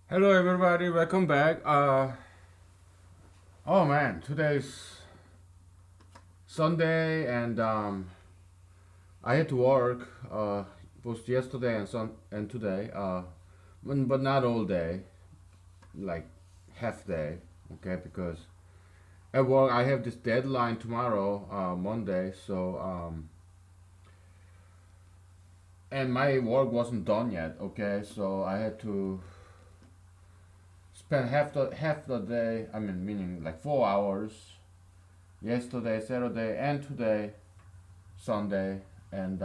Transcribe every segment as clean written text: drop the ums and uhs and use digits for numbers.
Hello everybody, welcome back. Oh man, today's Sunday and I had to work both yesterday and today. But not all day, like half day. Okay, because at work I have this deadline tomorrow, Monday. And my work wasn't done yet. Okay, so I had to spend half the day. I mean, meaning like 4 hours yesterday, Saturday, and today, Sunday, and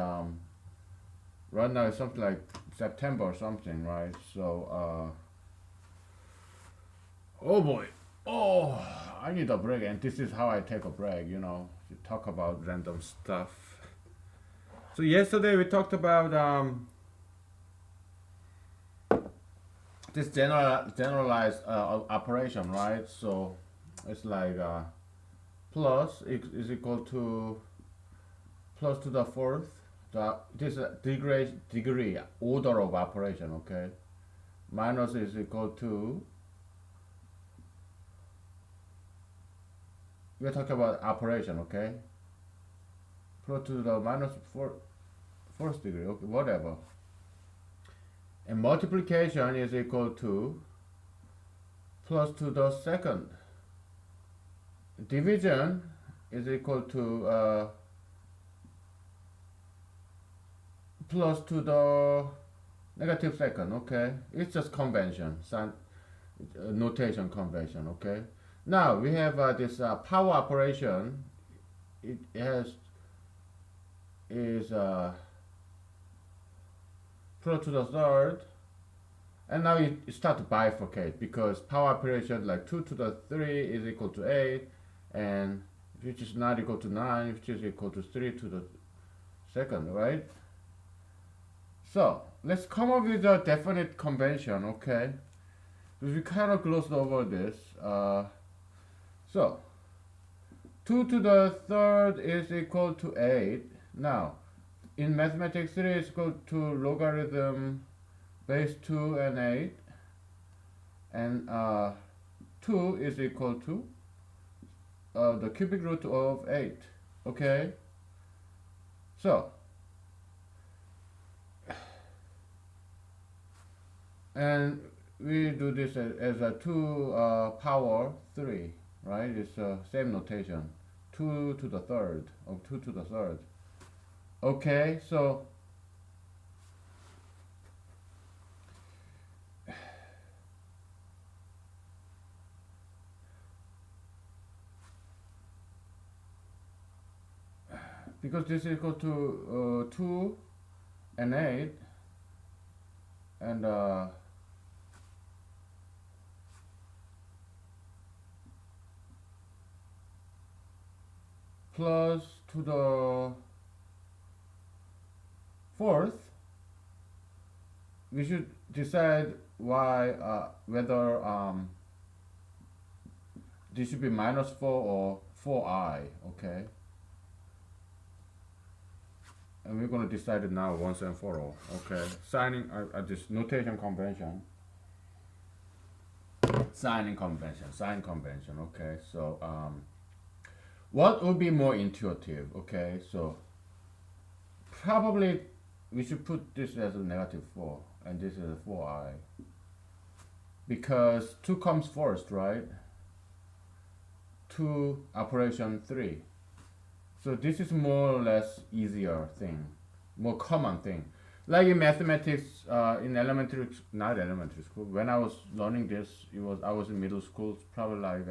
right now it's something like September or something, right? Oh boy, oh, I need a break, and this is how I take a break, to talk about random stuff. So yesterday we talked about this generalized operation, right? So it's like plus is equal to plus to the fourth. This degree order of operation, okay? Minus is equal to, we're talking about operation, okay? Plus to the minus fourth degree, okay, whatever. And multiplication is equal to plus to the second. Division is equal to plus to the negative second, okay? It's just convention, notation convention, okay? Now we have this power operation. It has is plus to the third, and now you start to bifurcate because power operation like 2 to the 3 is equal to 8, and which is not equal to 9, which is equal to 3 to the second, right? So let's come up with a definite convention, okay? Because we kind of glossed over this. So 2 to the third is equal to 8. Now, in mathematics, 3 is equal to logarithm base 2 and 8. And 2 is equal to the cubic root of 8. Okay? So, and we do this as a 2 power 3, right? It's the same notation. 2 to the third, or 2 to the third. Okay, so because this is equal to 2 and 8, and plus to the fourth, we should decide whether this should be minus 4 or 4i, okay? And we're going to decide it now once and for all, okay? Signing this notation convention. Sign convention, okay? So what would be more intuitive, okay? So probably we should put this as a negative 4 and this is a 4i because 2 comes first, right? 2 operation 3. So this is more or less easier thing, more common thing. Like in mathematics, in not elementary school. When I was learning this, I was in middle school, probably like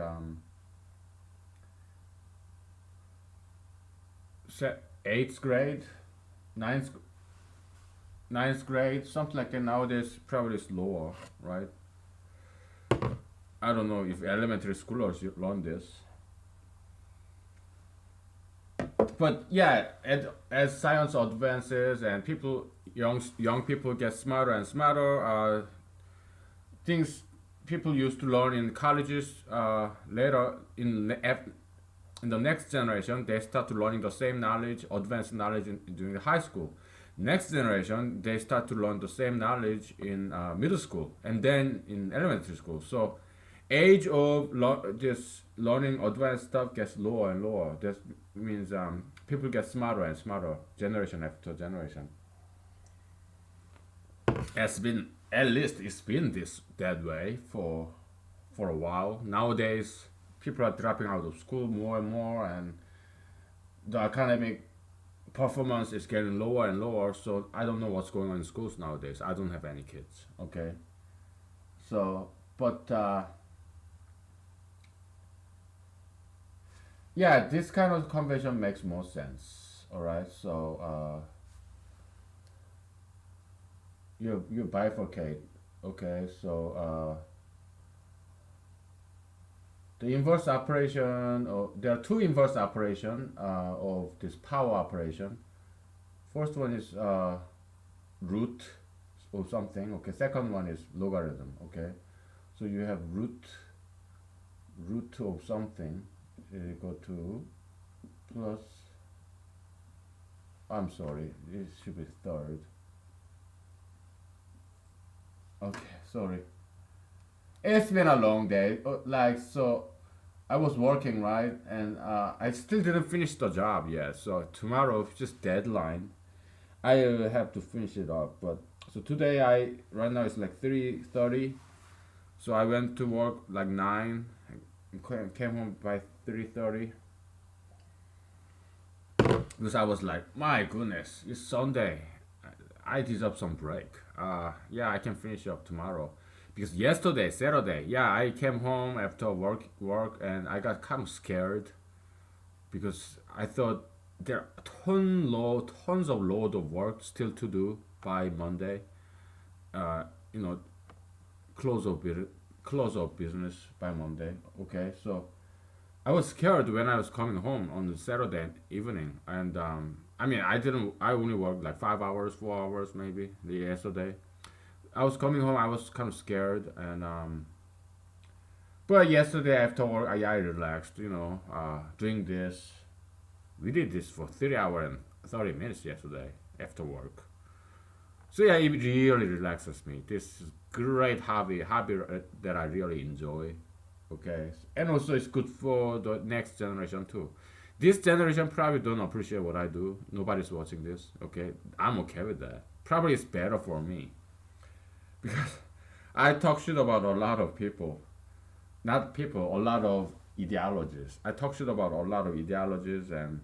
8th grade, ninth ninth grade, something like that. Nowadays, probably it's lower, right? I don't know if elementary schoolers learn this. But yeah, as science advances and young people get smarter and smarter, things people used to learn in colleges later in the next generation, they start to learning the same knowledge, advanced knowledge during the high school. Next generation, they start to learn the same knowledge in middle school and then in elementary school. So age of just learning advanced stuff gets lower and lower. That means people get smarter and smarter generation after generation. It's been, at least it's been this that way for a while. Nowadays, people are dropping out of school more and more, and the academic performance is getting lower and lower. So I don't know what's going on in schools nowadays. I don't have any kids. Okay, so but yeah, this kind of convention makes more sense. All right, so you bifurcate. Okay, so the inverse operation, or there are two inverse operation of this power operation. First one is root of something. Okay, second one is logarithm. Okay, so you have root of something is equal to plus. I'm sorry, it should be third. Okay, sorry. It's been a long day. Like, so I was working, right? And I still didn't finish the job yet. So tomorrow, just deadline. I have to finish it up. But so today, right now it's like 3:30. So I went to work like 9. Came home by 3:30. Because I was like, my goodness, it's Sunday. I deserve some break. Yeah, I can finish up tomorrow. Because yesterday, Saturday, yeah, I came home after work, and I got kind of scared because I thought there are tons of load of work still to do by Monday. You know, close of business by Monday. Okay, so I was scared when I was coming home on the Saturday evening, and I mean, I didn't. I only worked like 5 hours, 4 hours maybe the yesterday. I was coming home. I was kind of scared, and but yesterday after work, I relaxed. Doing this. We did this for 3 hours and 30 minutes yesterday after work. So yeah, it really relaxes me. This is great hobby that I really enjoy. Okay, and also it's good for the next generation too. This generation probably don't appreciate what I do. Nobody's watching this. Okay, I'm okay with that. Probably it's better for me because I talk shit about a lot of people, not people, a lot of ideologies. I talk shit about a lot of ideologies, and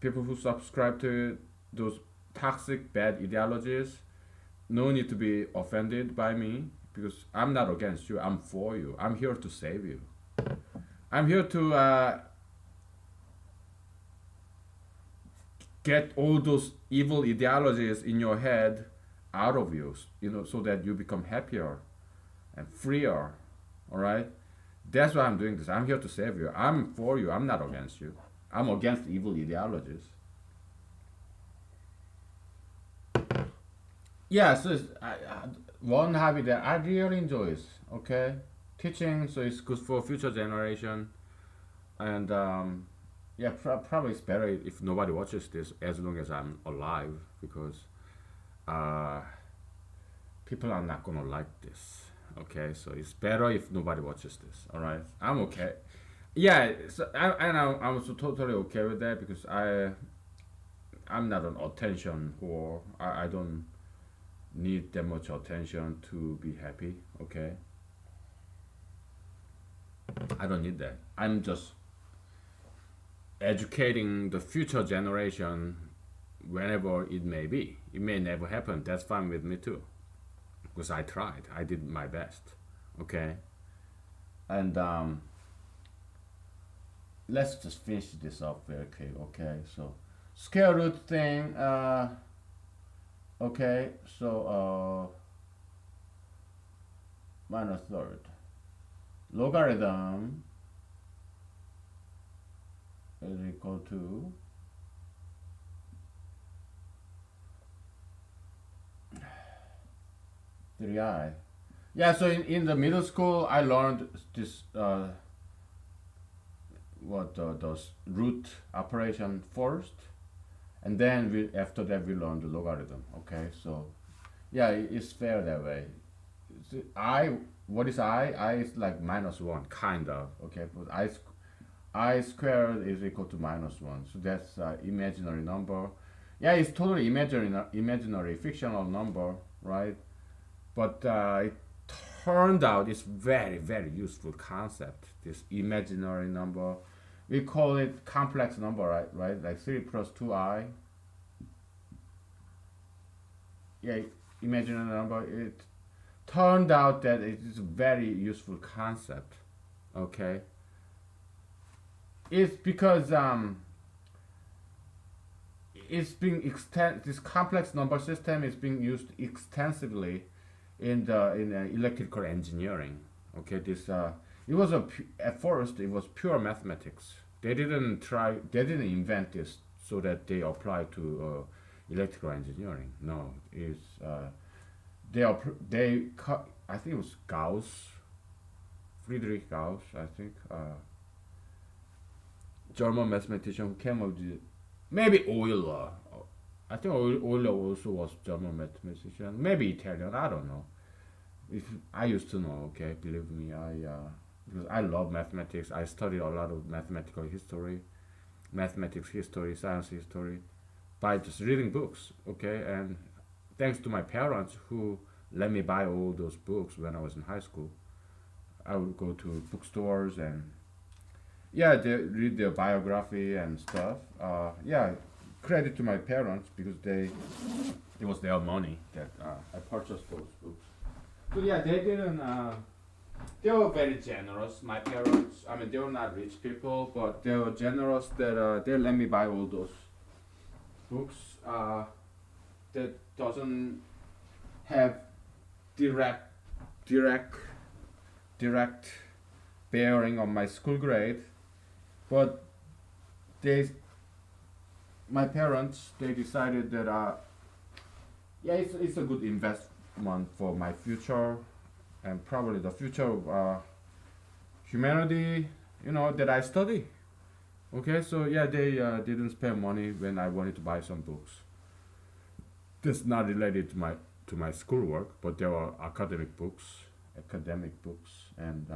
people who subscribe to those toxic, bad ideologies. No need to be offended by me because I'm not against you. I'm for you. I'm here to save you. I'm here to get all those evil ideologies in your head out of you, so that you become happier and freer. All right? That's why I'm doing this. I'm here to save you. I'm for you. I'm not against you. I'm against evil ideologies. Yeah, so one hobby that I really enjoy is, okay, teaching. So it's good for future generation, and yeah, probably it's better if nobody watches this as long as I'm alive, because uh, people are not gonna like this. Okay, so it's better if nobody watches this. All right, I'm okay. Yeah, so I'm also totally okay with that because I'm not an attention whore. I don't need that much attention to be happy. Okay, I don't need that. I'm just educating the future generation whenever it may be. It may never happen. That's fine with me too, because I tried. I did my best. Okay, and let's just finish this up very quick. Okay, so square root thing. Okay, so minus third. Logarithm is equal to 3i. Yeah, so in the middle school, I learned this those root operation first, and then after that we learn the logarithm. Okay, so yeah, it's fair that way. I, what is I? I is like minus one, kind of. Okay, but I squared is equal to minus one, so that's imaginary number. Yeah, it's totally imaginary fictional number, right? But it turned out it's very useful concept. This imaginary number, we call it complex number, right? Right, like 3 plus 2i. Yeah, imaginary number. It turned out that it is a very useful concept. Okay, it's because it's being extend this complex number system is being used extensively in electrical engineering. Okay, this it was at first it was pure mathematics. They didn't invent this so that they apply to electrical engineering. No, it's I think it was Gauss, Friedrich Gauss, I think, German mathematician who came up with, maybe Euler. I think Euler also was German mathematician, maybe Italian. I don't know. If I used to know, okay, believe me, I because I love mathematics. I studied a lot of mathematical history, mathematics history, science history, by just reading books. Okay, and thanks to my parents who let me buy all those books when I was in high school. I would go to bookstores and yeah, they read their biography and stuff. Yeah, credit to my parents because it was their money that I purchased those books. So yeah, they didn't. They were very generous. My parents. I mean, they were not rich people, but they were generous that they let me buy all those books. That doesn't have direct, direct, direct bearing on my school grade, but they, my parents, they decided that yeah, it's a good investment for my future and probably the future of humanity, you know, that I study. Okay, so yeah, they didn't spend money when I wanted to buy some books. This is not related to my schoolwork, but there were academic books, and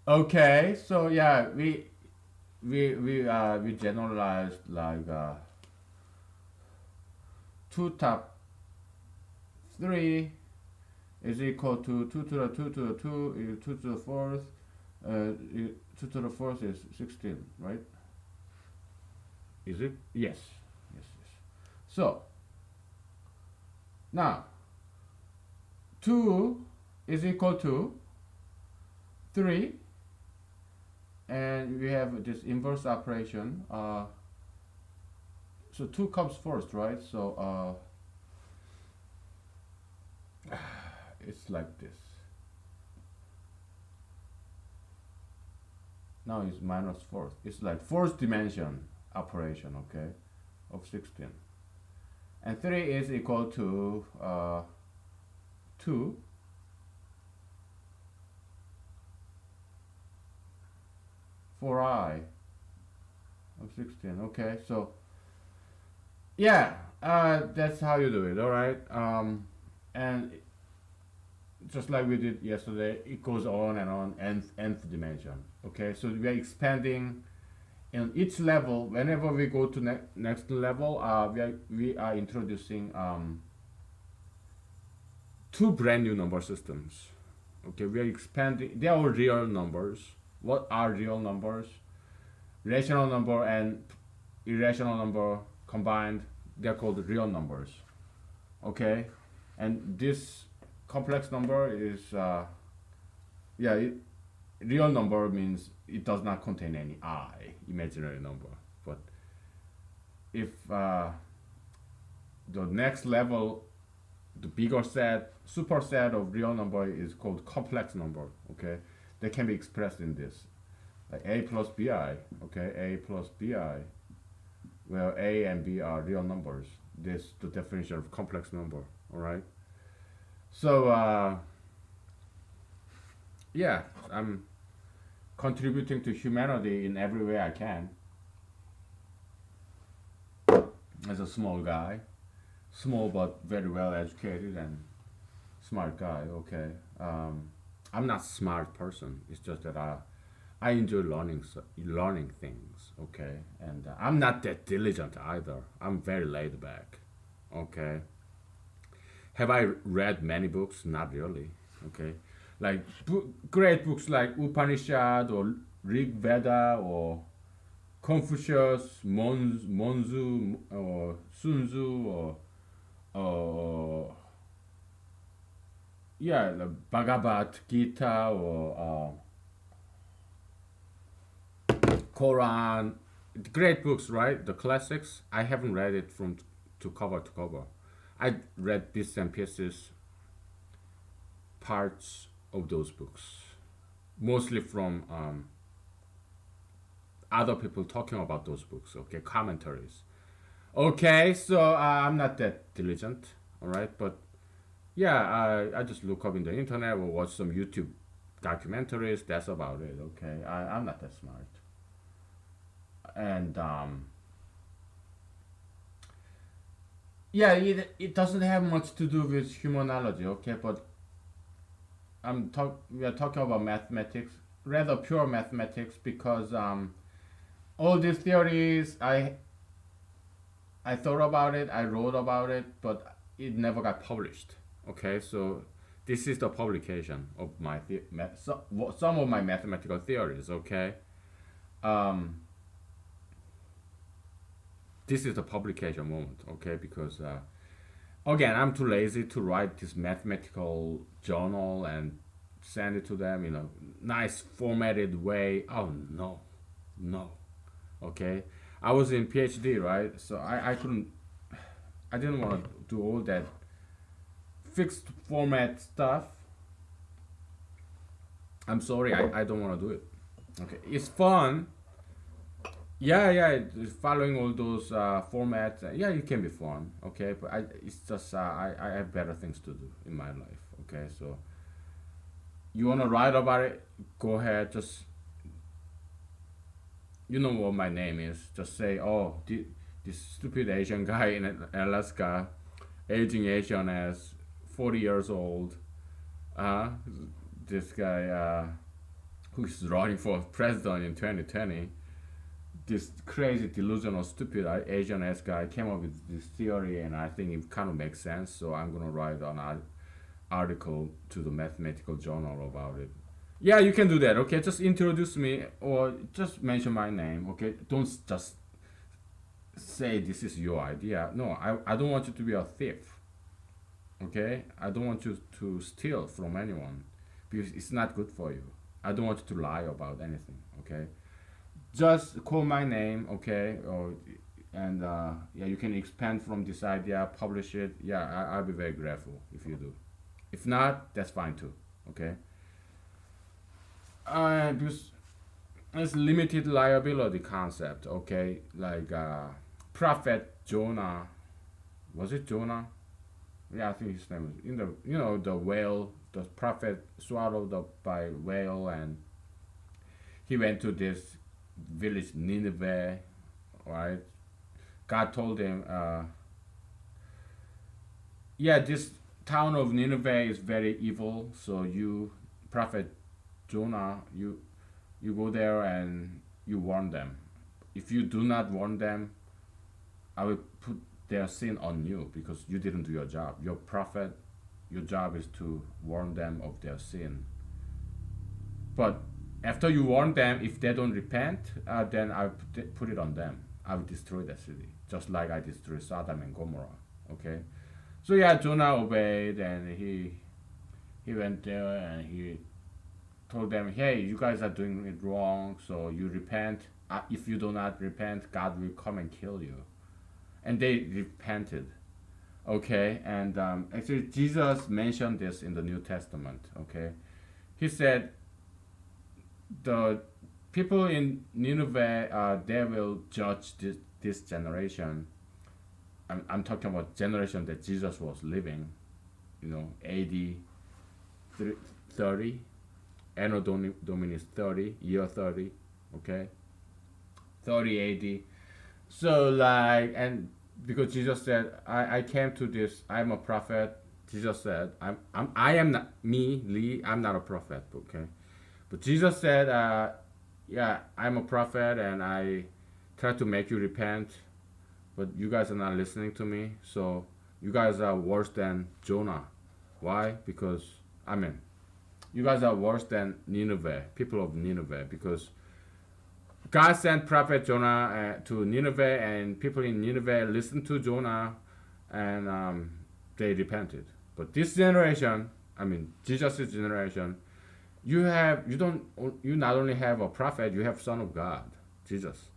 okay, so yeah, we generalized like 2 top 3 is equal to 2 to the 2 is 2 to the fourth, 2 to the fourth is 16, right? Is it? Yes, yes. So now 2 is equal to 3, and we have this inverse operation. So 2 comes first, right? So it's like this. Now it's minus fourth. It's like fourth dimension operation, okay, of 16. And 3 is equal to 2 4i of 16. Okay, so yeah, that's how you do it. All right, and just like we did yesterday, it goes on and on, nth dimension. Okay, so we are expanding in each level. Whenever we go to next level, we are introducing 2 brand new number systems. Okay, we are expanding. They are all real numbers. What are real numbers? Rational number and irrational number combined, they're called real numbers. Okay, and this complex number is real number means it does not contain any I, imaginary number. But if the next level, the bigger set, superset of real number is called complex number. Okay, they can be expressed in this, like a plus bi. Okay, a plus bi, where a and b are real numbers. This is the definition of complex number. All right. So yeah, I'm contributing to humanity in every way I can. as a small guy, small but very well educated and smart guy. Okay, um, I'm not smart person. It's just that I enjoy learning things. Okay, and I'm not that diligent either. I'm very laid back. Okay, have I read many books? Not really. Okay, like great books like Upanishad or Rig Veda or Confucius, Monzu or Sun Tzu or yeah, the Bhagavad Gita or Quran. Great books, right? The classics. I haven't read it from to cover to cover. I read bits and pieces, parts of those books, mostly from other people talking about those books. Okay, commentaries. Okay, so I'm not that diligent. All right, but yeah, I just look up in the internet or watch some YouTube documentaries. That's about it. Okay, I'm not that smart, and yeah, it doesn't have much to do with humanology. Okay, but we are talking about mathematics, rather pure mathematics, because all these theories I thought about it, I wrote about it, but it never got published. Okay, so this is the publication of some of my mathematical theories. Okay, um, this is the publication moment. Okay, because again, I'm too lazy to write this mathematical journal and send it to them in a nice formatted way. Oh no, no. Okay, I was in PhD, right? So I couldn't, I didn't want to do all that fixed format stuff. I'm sorry, I don't want to do it. Okay, it's fun. Yeah, yeah, following all those formats. Yeah, it can be fun. Okay, but it's just I have better things to do in my life. Okay, so you wanna write about it? Go ahead. Just you know what my name is. Just say, oh, this stupid Asian guy in Alaska, aging Asian as 40 years old. Uh, this guy who's running for president in 2020. This crazy, delusional, stupid Asian ass guy came up with this theory, and I think it kind of makes sense. So I'm gonna write an article to the mathematical journal about it. Yeah, you can do that. Okay, just introduce me or just mention my name. Okay, don't just say this is your idea. No, I don't want you to be a thief. Okay, I don't want you to steal from anyone because it's not good for you. I don't want you to lie about anything. Okay, just call my name. Okay, or and yeah, you can expand from this idea, publish it. Yeah, I'll be very grateful if you do. If not, that's fine too. Okay. Because it's limited liability concept. Okay, like Prophet Jonah, was it Jonah? Yeah, I think his name was in the the whale, the prophet swallowed up by whale, and he went to this village Nineveh, right? God told him, yeah, this town of Nineveh is very evil, so you, prophet Jonah, you go there and you warn them. If you do not warn them, I will put their sin on you because you didn't do your job. Your prophet, your job is to warn them of their sin. But after you warn them, if they don't repent, then I put it on them. I will destroy the city, just like I destroyed Sodom and Gomorrah. Okay, so yeah, Jonah obeyed, and he went there and he told them, hey, you guys are doing it wrong, so you repent. If you do not repent, God will come and kill you. And they repented. Okay, and actually, Jesus mentioned this in the New Testament. Okay, he said, the people in Nineveh, they will judge this generation. I'm talking about generation that Jesus was living, AD 30, Anno Domini 30, year 30, okay, 30 AD. So like, and because Jesus said, I came to this, I'm a prophet. Jesus said, I am not me, Lee, I'm not a prophet, okay? But Jesus said, yeah, I'm a prophet and I try to make you repent, but you guys are not listening to me. So you guys are worse than Jonah. Why? Because, I mean, you guys are worse than Nineveh, people of Nineveh, because God sent prophet Jonah to Nineveh, and people in Nineveh listened to Jonah, and they repented. But this generation, I mean Jesus' generation, you not only have a prophet, you have Son of God, Jesus,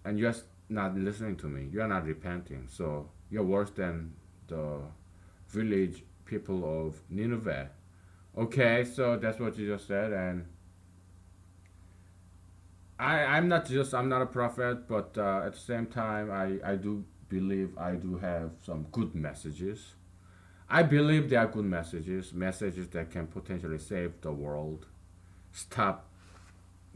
and you're not listening to me. You are not repenting, so you're worse than the village people of Nineveh. Okay, so that's what Jesus said, and I'm not just I'm not a prophet, but at the same time, I do believe I do have some good messages. I believe they are good messages, messages that can potentially save the world, stop,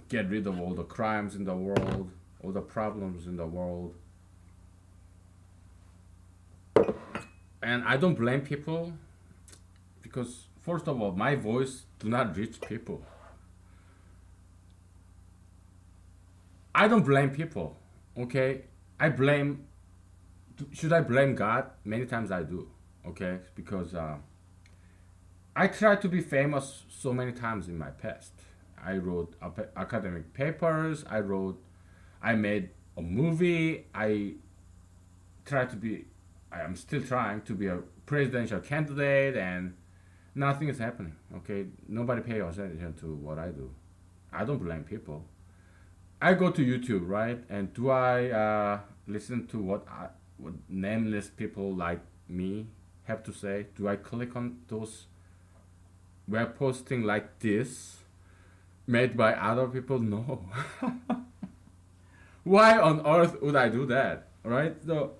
get rid of all the crimes in the world, all the problems in the world. And I don't blame people because first of all, my voice do not reach people. I don't blame people. Okay, I blame. Should I blame God? Many times I do. Okay, because I tried to be famous so many times in my past. I wrote academic papers. I made a movie. I tried to be. I am still trying to be a presidential candidate, and nothing is happening. Okay, nobody pays attention to what I do. I don't blame people. I go to YouTube, right? And do I listen to what nameless people like me have to say? Do I click on those web posting like this made by other people? No. Why on earth would I do that? Right? So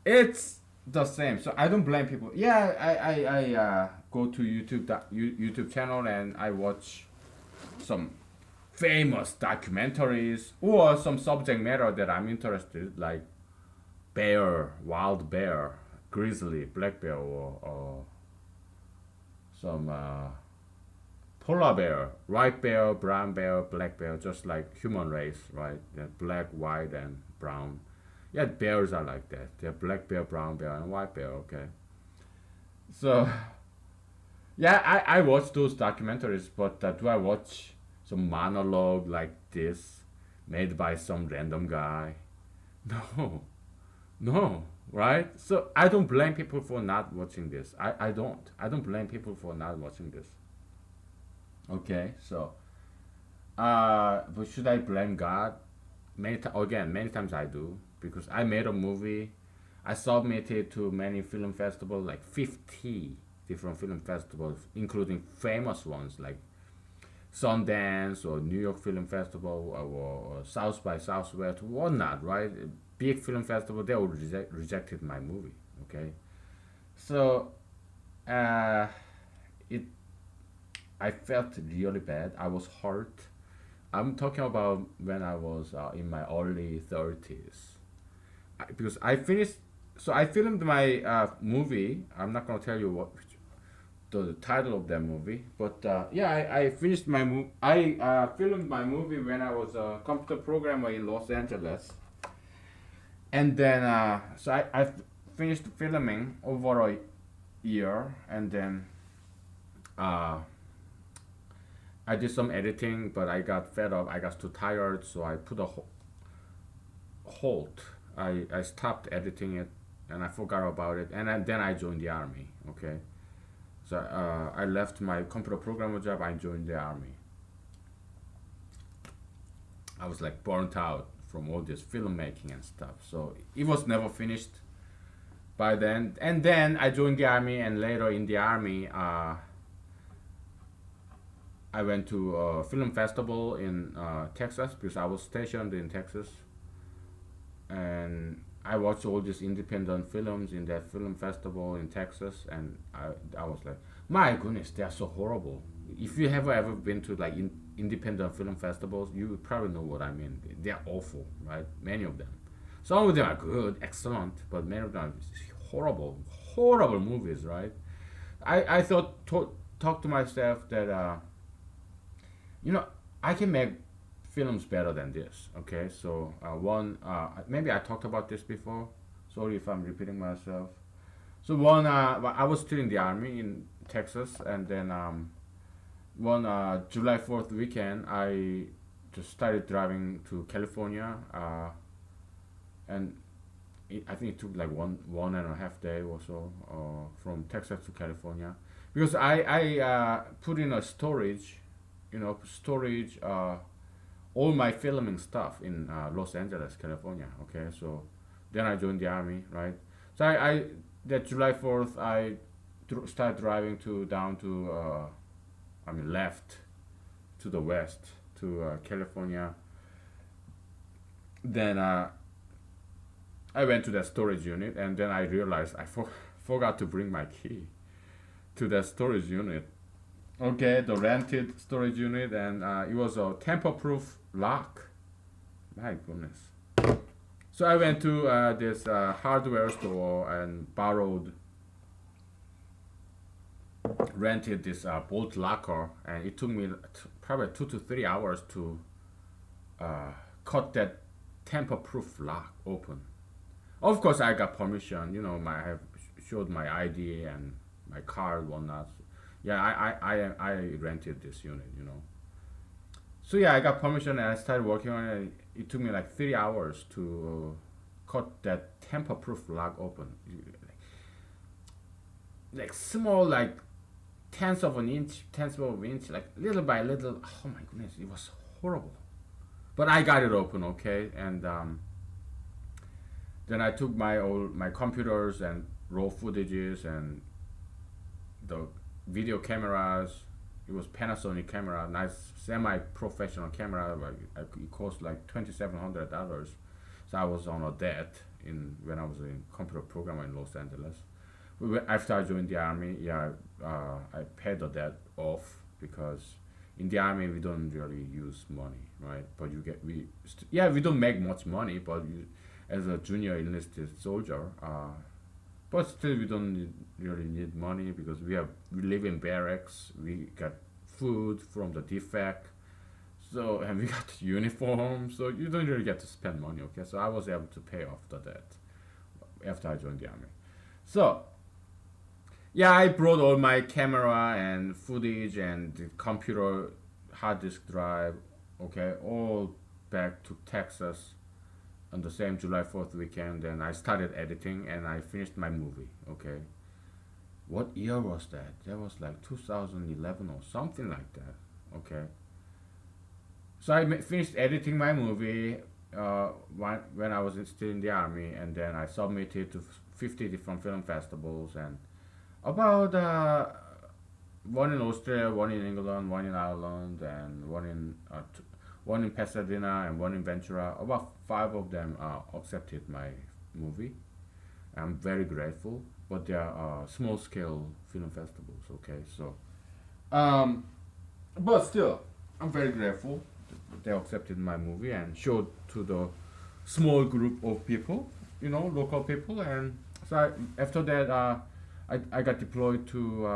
it's the same. So I don't blame people. Yeah, I go to YouTube channel and I watch some famous documentaries or some subject matter that I'm interested, like bear, wild bear, grizzly, black bear, or some polar bear, white bear, brown bear, black bear, just like human race, right? They're black, white, and brown. Yeah, bears are like that. They're black bear, brown bear, and white bear. Okay, so yeah, I watch those documentaries, but do I watch some monologue like this made by some random guy? No, no, right? So I don't blame people for not watching this. I don't. I don't blame people for not watching this. Okay, so but should I blame God? Again, many times I do because I made a movie. I submitted to many film festivals, like 50 different film festivals, including famous ones like Sundance or New York Film Festival or South by Southwest, whatnot, right? Big film festival, they all rejected my movie. Okay, so uh, it I felt really bad. I was hurt. I'm talking about when I was in my early 30s. Because I finished, so I filmed my movie. I'm not gonna tell you what the title of that movie, but yeah, I finished my movie. I filmed my movie when I was a computer programmer in Los Angeles, and then I finished filming over a year, and then uh, I did some editing, but I got fed up. I got too tired, so I put a halt. I stopped editing it, and I forgot about it, and then I joined the army. Okay, so I left my computer programmer job. I joined the army. I was like burnt out from all this filmmaking and stuff, so it was never finished by then. And then I joined the army, and later in the army, I went to a film festival in Texas because I was stationed in Texas, and I watched all these independent films in that film festival in Texas, and I was like, my goodness, they are so horrible. If you have ever been to like independent film festivals, you probably know what I mean. They are awful, right? Many of them. Some of them are good, excellent, but many of them are horrible, horrible movies, right? I thought talk to myself that you know I can make films better than this. Okay, so one maybe I talked about this before. Sorry if I'm repeating myself. So one I was still in the army in Texas, and then one July 4th weekend I just started driving to California, and I think it took like one and a half day or so from Texas to California because I put in a storage, storage all my filming stuff in Los Angeles, California. Okay, so then I joined the army, right? So I that July 4th I started driving to down to I mean left to the west to California. Then I went to the storage unit and then I realized I forgot to bring my key to the storage unit. Okay, the rented storage unit, and it was a tamper-proof lock. My goodness. So I went to this hardware store and rented this bolt locker, and it took me probably 2 to 3 hours to cut that tamper-proof lock open. Of course, I got permission. I have showed my ID and my card, whatnot. Yeah, I rented this unit. So yeah, I got permission and I started working on it. It took me like 3 hours to cut that tamper-proof lock open. Like small, like tenths of an inch, like little by little. Oh my goodness, it was horrible. But I got it open, okay, and then I took my computers and raw footages and the video cameras. It was Panasonic camera, nice semi-professional camera. It cost like $2,700. So I was on a debt when I was a computer programmer in Los Angeles. After I joined the army, yeah, I paid the debt off because in the army we don't really use money, right? But we don't make much money, but as a junior enlisted soldier, but still we don't really need money because we live in barracks. We got food from the defect, so and we got uniform, so you don't really get to spend money. Okay, so I was able to pay off the debt after I joined the army. So yeah, I brought all my camera and footage and the computer hard disk drive, okay, all back to Texas on the same July 4th weekend, and I started editing and I finished my movie, okay. What year was that? That was like 2011 or something like that, okay. So I finished editing my movie when I was still in the army, and then I submitted to 50 different film festivals, and about one in Australia, one in England, one in Ireland, and one in Pasadena and one in Ventura. About five of them accepted my movie. I'm very grateful, but they are small scale film festivals. Okay, so but still, I'm very grateful that they accepted my movie and showed to the small group of people, local people, and so after that, I got deployed to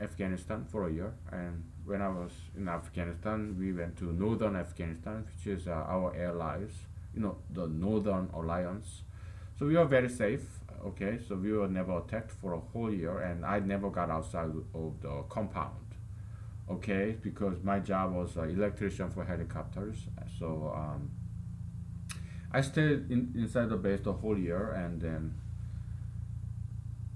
Afghanistan for a year, and when I was in Afghanistan, we went to northern Afghanistan, which is our allies, the Northern Alliance. So we were very safe. Okay, so we were never attacked for a whole year, and I never got outside of the compound. Okay, because my job was electrician for helicopters. So I stayed inside the base the whole year, and then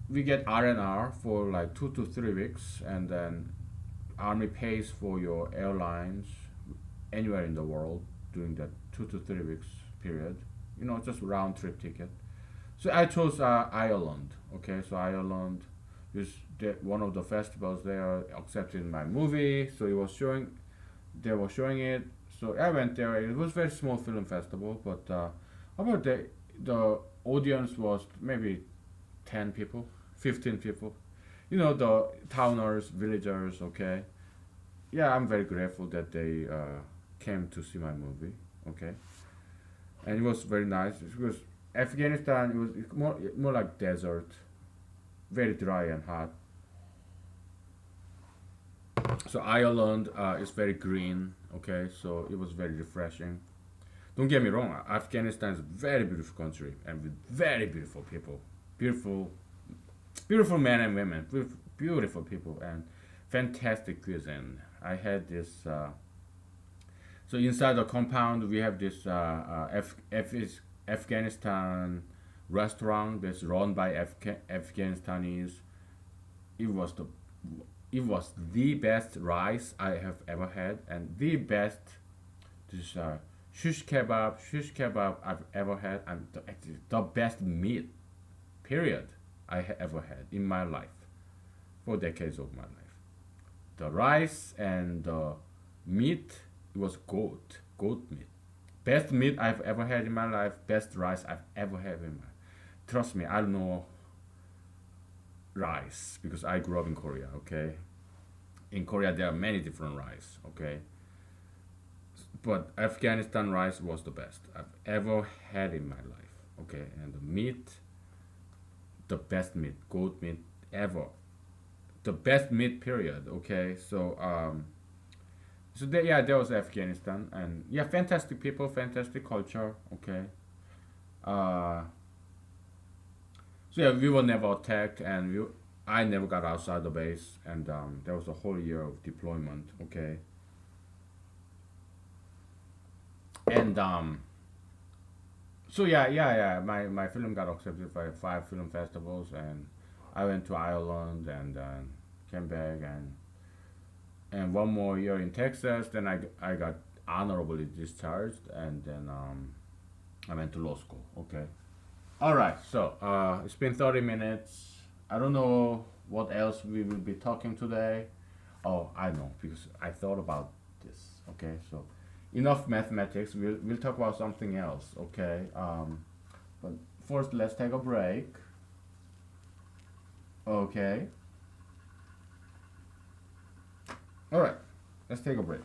we get R&R for like 2 to 3 weeks, and then army pays for your airlines anywhere in the world during that 2 to 3 weeks period. Just round trip ticket. So I chose Ireland. Okay, so Ireland is one of the festivals there accepted my movie. So they were showing it. So I went there. It was a very small film festival, but about the audience was maybe 10 people, 15 people. The towners, villagers. Okay, yeah, I'm very grateful that they came to see my movie. Okay, and it was very nice. It was Afghanistan, it was more like desert, very dry and hot. So Ireland is very green. Okay, so it was very refreshing. Don't get me wrong, Afghanistan is a very beautiful country and with very beautiful people, beautiful, beautiful men and women, beautiful people and fantastic cuisine. I had this. So inside the compound, we have this Afghanistan restaurant that's run by Afghanistanis. It was the it was the best rice I have ever had, and the best this shish kebab I've ever had, and the best meat period ever had in my life, 4 decades of my life. The rice and the meat, it was goat meat. Best meat I've ever had in my life. Best rice I've ever had in my. Trust me, I know rice because I grew up in Korea. Okay, in Korea there are many different rice. Okay, but Afghanistan rice was the best I've ever had in my life. Okay, and the meat, the best meat, goat meat ever. The best meat period. Okay, so yeah, that was Afghanistan, and yeah, fantastic people, fantastic culture. Okay, uh, so yeah, we were never attacked, and I never got outside the base, and there was a whole year of deployment. Okay, and so yeah, my film got accepted by 5 film festivals, and I went to Ireland and came back, and one more year in Texas. Then I got honorably discharged, and then I went to law school. Okay. All right. So it's been 30 minutes. I don't know what else we will be talking today. Oh, I know because I thought about this. Okay. So enough mathematics. We'll talk about something else. Okay. But first, let's take a break. Okay. All right. Let's take a break.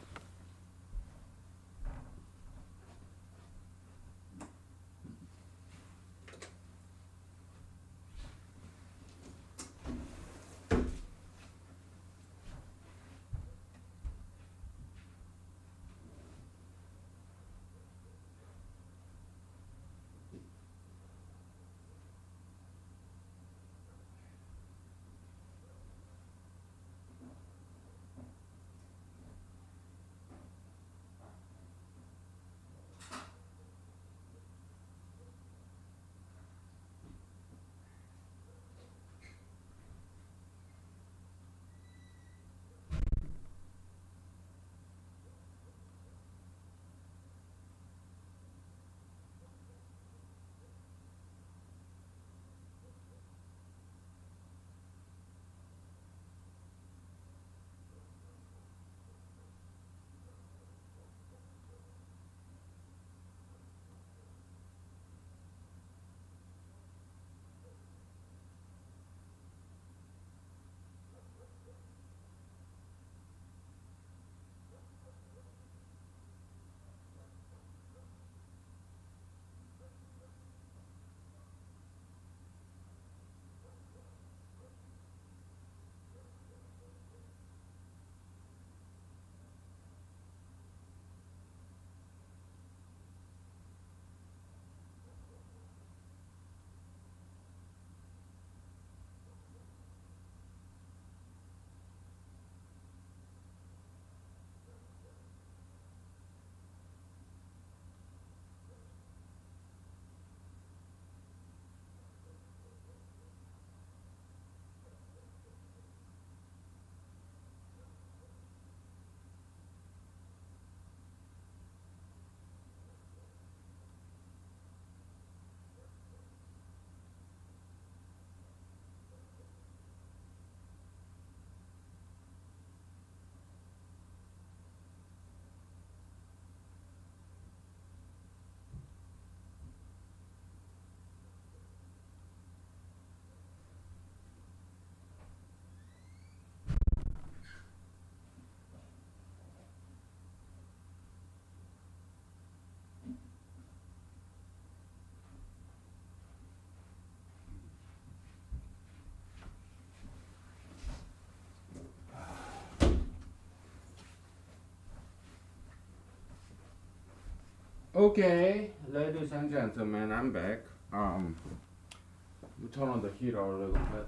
Okay, ladies and gentlemen, I'm back. We turn on the heater a little bit,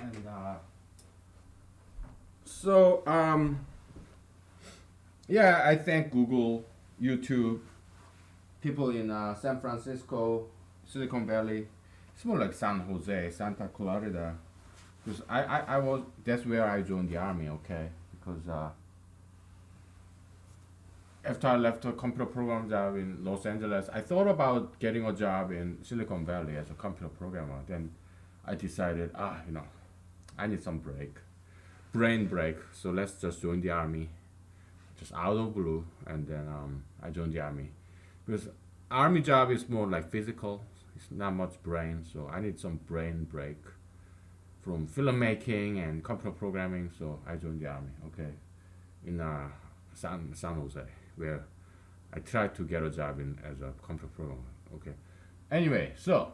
and so yeah, I thank Google, YouTube, people in San Francisco, Silicon Valley. It's more like San Jose, Santa Clarita, because I was that's where I joined the army. Okay, because after I left a computer program job in Los Angeles, I thought about getting a job in Silicon Valley as a computer programmer. Then I decided, I need some break, brain break. So let's just join the army, just out of blue. And then I joined the army because army job is more like physical. It's not much brain, so I need some brain break from filmmaking and computer programming. So I joined the army. Okay, in San Jose, where I tried to get a job in as a computer programmer. Okay. Anyway, so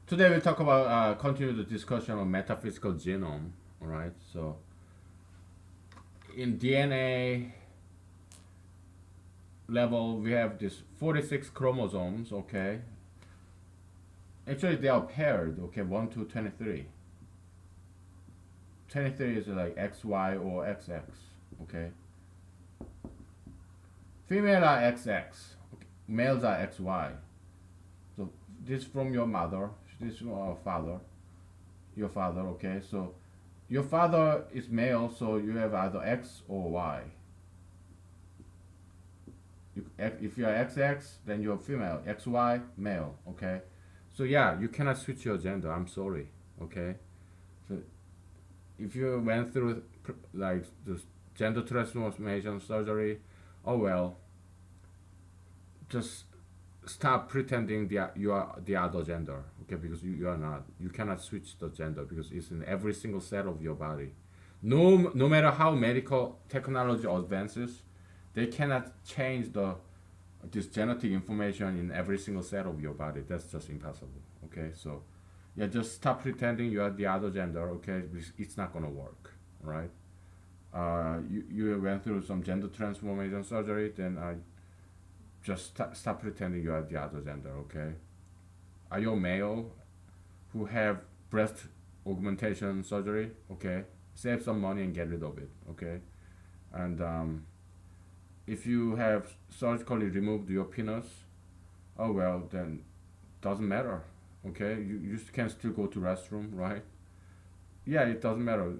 today we'll talk about continue the discussion of metaphysical genome. All right. So in DNA level, we have this 46 chromosomes. Okay. Actually, they are paired. Okay, 1 to 23. 23 is like XY or XX. Okay. Female are XX. Okay. Males are XY. So this from your mother. This from our father. Your father. Okay. So your father is male, so you have either X or Y. If you are XX, then you're female. XY, male. Okay. So yeah, you cannot switch your gender. I'm sorry. Okay. So if you went through like this gender transformation surgery, oh well, just stop pretending you are the other gender. Okay, because you are not. You cannot switch the gender because it's in every single cell of your body. No matter how medical technology advances, they cannot change this genetic information in every single cell of your body. That's just impossible. Okay, so yeah, just stop pretending you are the other gender. Okay, it's not gonna work. Right? You went through some gender transformation surgery, then just stop pretending you are the other gender. Okay? Are you a male who have breast augmentation surgery? Okay, save some money and get rid of it. Okay, and if you have surgically removed your penis, oh well, then doesn't matter. Okay, you can still go to restroom, right? Yeah, it doesn't matter.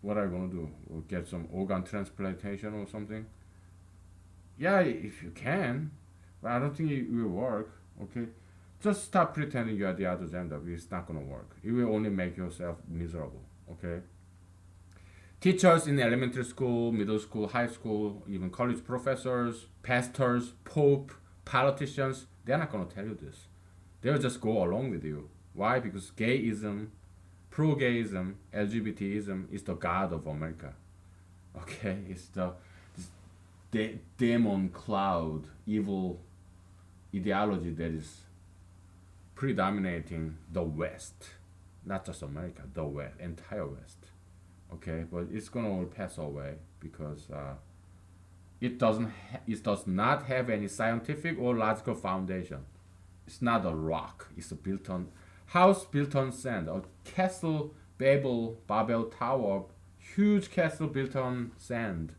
What are you gonna do? Or get some organ transplantation or something? Yeah, if you can, but I don't think it will work. Okay, just stop pretending you are the other gender. It's not gonna work. It will only make yourself miserable. Okay. Teachers in elementary school, middle school, high school, even college professors, pastors, pope, politicians, they're not gonna tell you this. They'll just go along with you. Why? Because gayism, pro-gayism, LGBTism is the god of America. Okay, it's this demon cloud, evil ideology that is predominating the West, not just America, the West, entire West. Okay, but it's gonna all pass away because it does not have any scientific or logical foundation. It's not a rock. It's a built on house built on sand. A castle, Babel Tower, huge castle built on sand,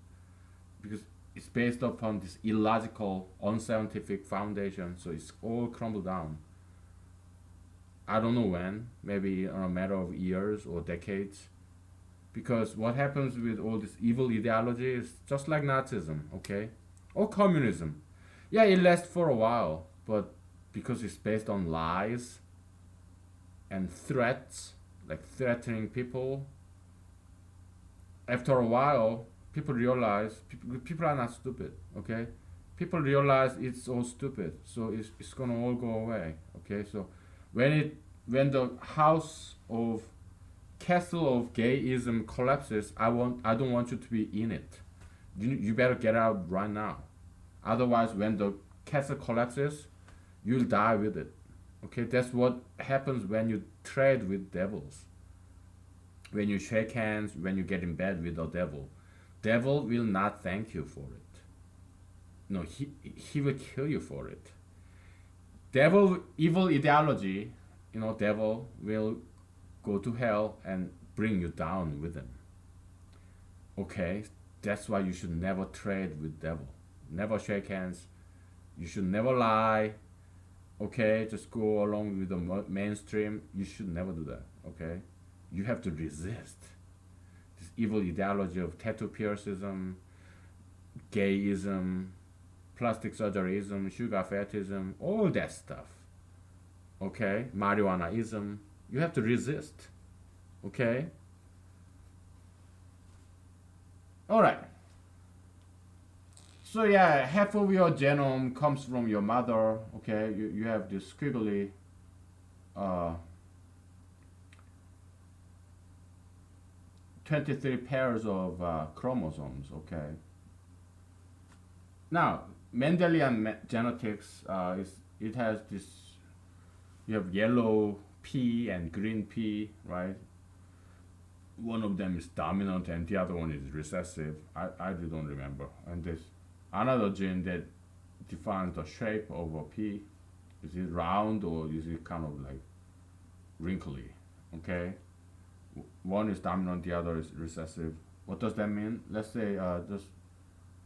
because it's based upon this illogical, unscientific foundation. So it's all crumbled down. I don't know when. Maybe in a matter of years or decades. Because what happens with all this evil ideology is just like Nazism, okay? Or communism. Yeah, it lasts for a while, but because it's based on lies and threats, like threatening people, after a while, people realize people are not stupid, okay? People realize it's all stupid, so it's gonna all go away, okay? So when the house of castle of gayism collapses, I don't want you to be in it. You better get out right now. Otherwise, when the castle collapses, you'll die with it. Okay, that's what happens when you trade with devils. When you shake hands, when you get in bed with the devil will not thank you for it. No, he will kill you for it. Devil, evil ideology, devil will go to hell and bring you down with him. Okay, that's why you should never trade with devil. Never shake hands. You should never lie. Okay, just go along with the mainstream. You should never do that. Okay, you have to resist this evil ideology of tattoo piercism, gayism, plastic surgeryism, sugar fatism, all that stuff. Okay, marijuanaism. You have to resist. Okay. All right. So yeah, half of your genome comes from your mother. Okay, you have this squiggly uh, 23 pairs of chromosomes. Okay. Now, Mendelian genetics it has this. You have yellow P and green P, right? One of them is dominant and the other one is recessive. I don't remember. And there's another gene that defines the shape of a P. Is it round or is it kind of like wrinkly? Okay. One is dominant, the other is recessive. What does that mean? Let's say, just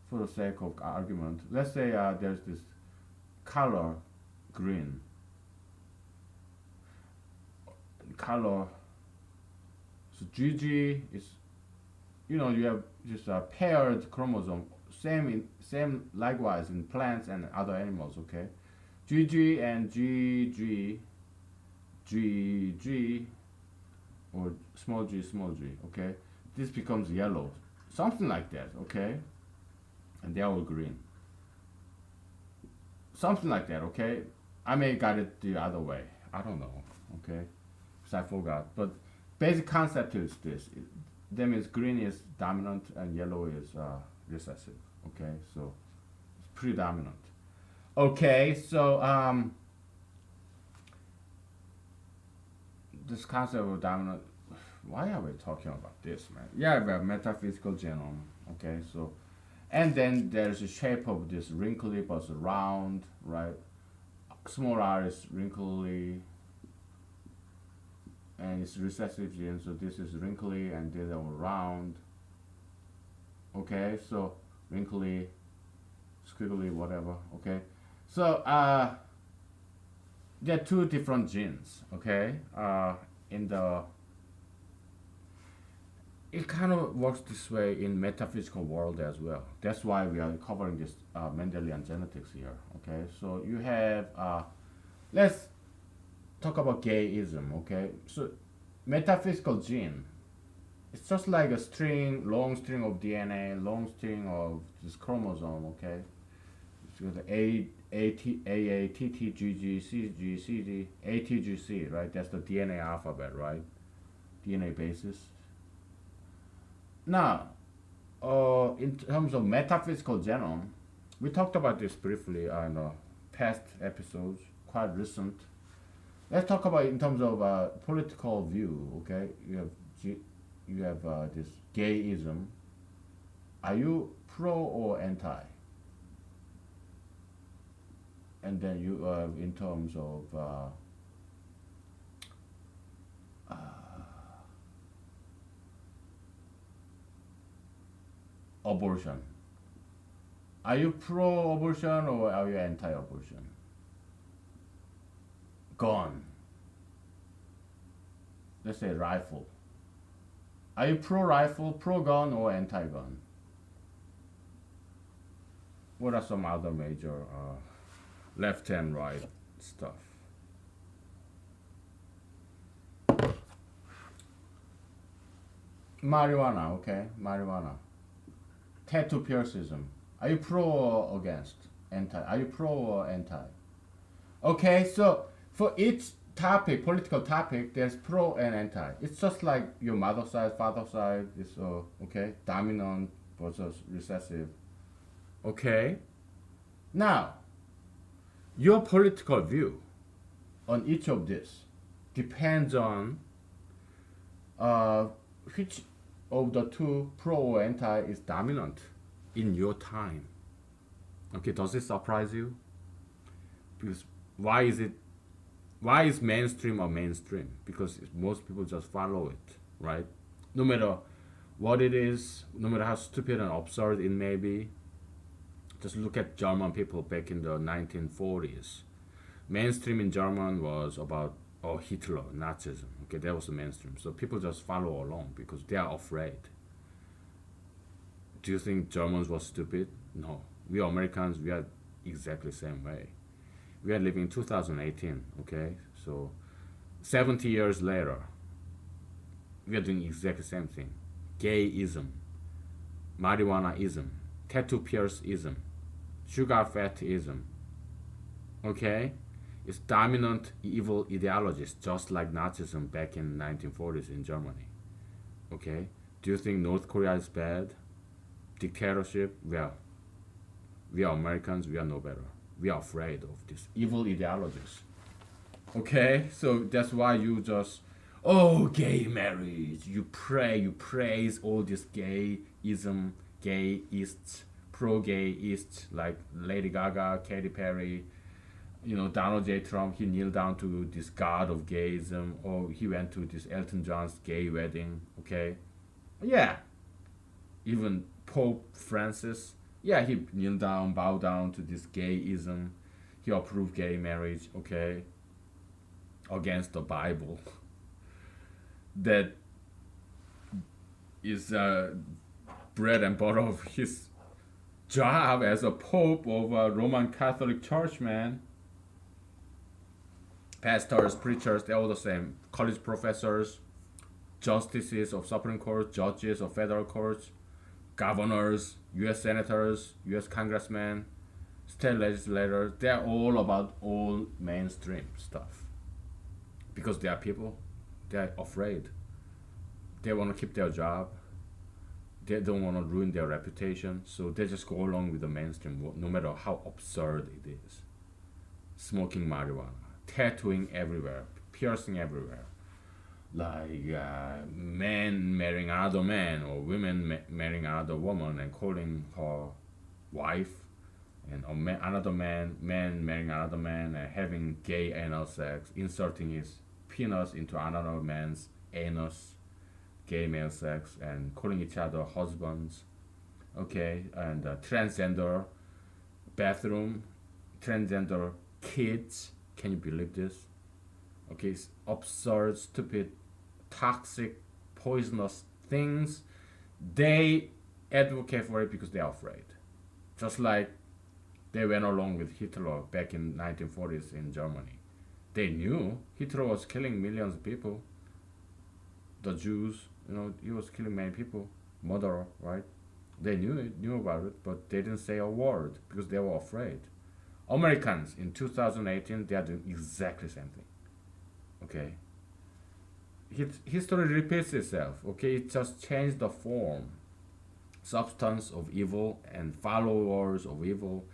for the sake of argument, let's say there's this color green, color. So GG is, you have just a paired chromosome. Same likewise in plants and other animals. Okay, GG and GG, or small g. Okay, this becomes yellow, something like that. Okay, and they're all green. Something like that. Okay, I may got it the other way. I don't know. Okay, because I forgot. But basic concept is this. That means green is dominant and yellow is recessive. Okay, so it's predominant. Okay, so this concept of dominant. Why are we talking about this, man? Yeah, we have metaphysical genome. Okay, so and then there's a shape of this wrinkly but round, right? Small r is wrinkly, and it's recessive gene, so this is wrinkly and these are round. Okay, so wrinkly, squiggly, whatever. Okay, so there are two different genes. Okay, in the it kind of works this way in metaphysical world as well. That's why we are covering this Mendelian genetics here. Okay, so you have let's talk about gayism. Okay, so metaphysical gene, it's just like a string, long string of DNA, long string of this chromosome. Okay, it's got A T T G G C G C G A T G C, right? That's the DNA alphabet, right? DNA basis. Now, in terms of metaphysical genome, we talked about this briefly in past episodes, quite recent. Let's talk about it in terms of political view. Okay, you have this gayism. Are you pro or anti? And then you in terms of abortion. Are you pro abortion or are you anti abortion? Gun. Let's say rifle. Are you pro rifle, pro gun, or anti gun? What are some other major left and right stuff? Marijuana, okay, marijuana. Tattoo piercism. Are you pro or against? Anti. Are you pro or anti? Okay, so for each topic, political topic, there's pro and anti. It's just like your mother side, father side is okay, dominant versus recessive. Okay. Now, your political view on each of this depends on which of the two, pro or anti, is dominant in your time. Okay, does it surprise you? Because why is it? Why is mainstream or mainstream? Because most people just follow it, right? No matter what it is, no matter how stupid and absurd it may be, just look at German people back in the 1940s. Mainstream in German was about Hitler, Nazism. Okay, that was the mainstream. So people just follow along because they are afraid. Do you think Germans were stupid? No. We Americans, we are exactly the same way. We are living in 2018, okay? So 70 years later, we are doing exactly the same thing. Gayism, marijuanaism, tattoo pierceism, sugar fatism, okay? It's dominant evil ideologies, just like Nazism back in 1940s in Germany, okay? Do you think North Korea is bad? Dictatorship? Well, we are Americans, we are no better. We are afraid of these evil ideologies. Okay, so that's why you just, oh, gay marriage. You pray, you praise all this gayism, gayists, pro gayists like Lady Gaga, Katy Perry, Donald J. Trump. He kneeled down to this god of gayism, or he went to this Elton John's gay wedding. Okay, yeah, even Pope Francis, yeah, he kneeled down, bowed down to this gayism. He approved gay marriage, okay, against the Bible. That is bread and butter of his job as a pope of a Roman Catholic Church, man. Pastors, preachers, they're all the same. College professors, justices of Supreme Court, judges of federal courts, governors, U.S. senators, U.S. congressmen, state legislators, they're all about all mainstream stuff. Because they are people, they're afraid. They want to keep their job. They don't want to ruin their reputation, so they just go along with the mainstream, no matter how absurd it is. Smoking marijuana, tattooing everywhere, piercing everywhere, like men marrying another man or women marrying another woman and calling her wife, and another man marrying another man and having gay anal sex, inserting his penis into another man's anus, gay male sex, and calling each other husbands. Okay, and transgender bathroom, transgender kids. Can you believe this? Okay, it's absurd, stupid, toxic, poisonous things. They advocate for it because they are afraid. Just like they went along with Hitler back in 1940s in Germany. They knew Hitler was killing millions of people. The Jews, he was killing many people. Murderer, right? They knew about it, but they didn't say a word because they were afraid. Americans in 2018, they are doing exactly the same thing. Okay? History repeats itself. Okay? It just changed the form. Substance of evil and followers of evil.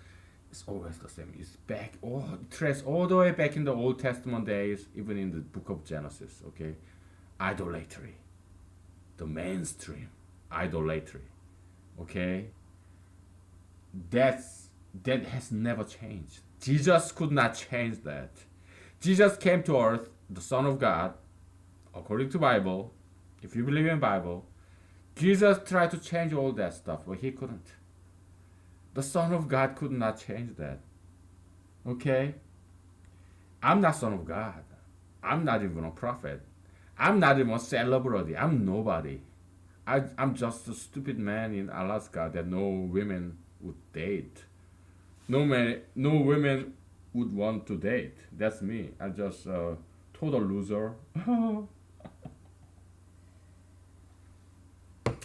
It's always the same. It's back. Oh, it traces all the way back in the Old Testament days, even in the book of Genesis. Okay? Idolatry. The mainstream. Idolatry. Okay? That has never changed. Jesus could not change that. Jesus came to earth, the Son of God, according to Bible. If you believe in Bible, Jesus tried to change all that stuff, but he couldn't. The Son of God could not change that. Okay? I'm not Son of God. I'm not even a prophet. I'm not even a celebrity. I'm nobody. I'm just a stupid man in Alaska that no women would date. No women would want to date. That's me. I'm just a total loser.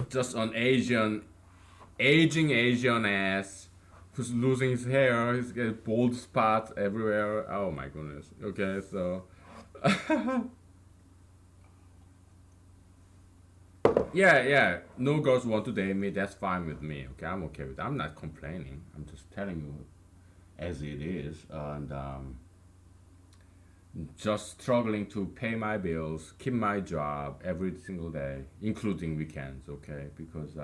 Just an aging Asian ass who's losing his hair. He's got bald spots everywhere. Oh my goodness. Okay, so yeah. No girls want to date me. That's fine with me. Okay, I'm okay with that. I'm not complaining. I'm just telling you as it is, and just struggling to pay my bills, keep my job every single day, including weekends. Okay, because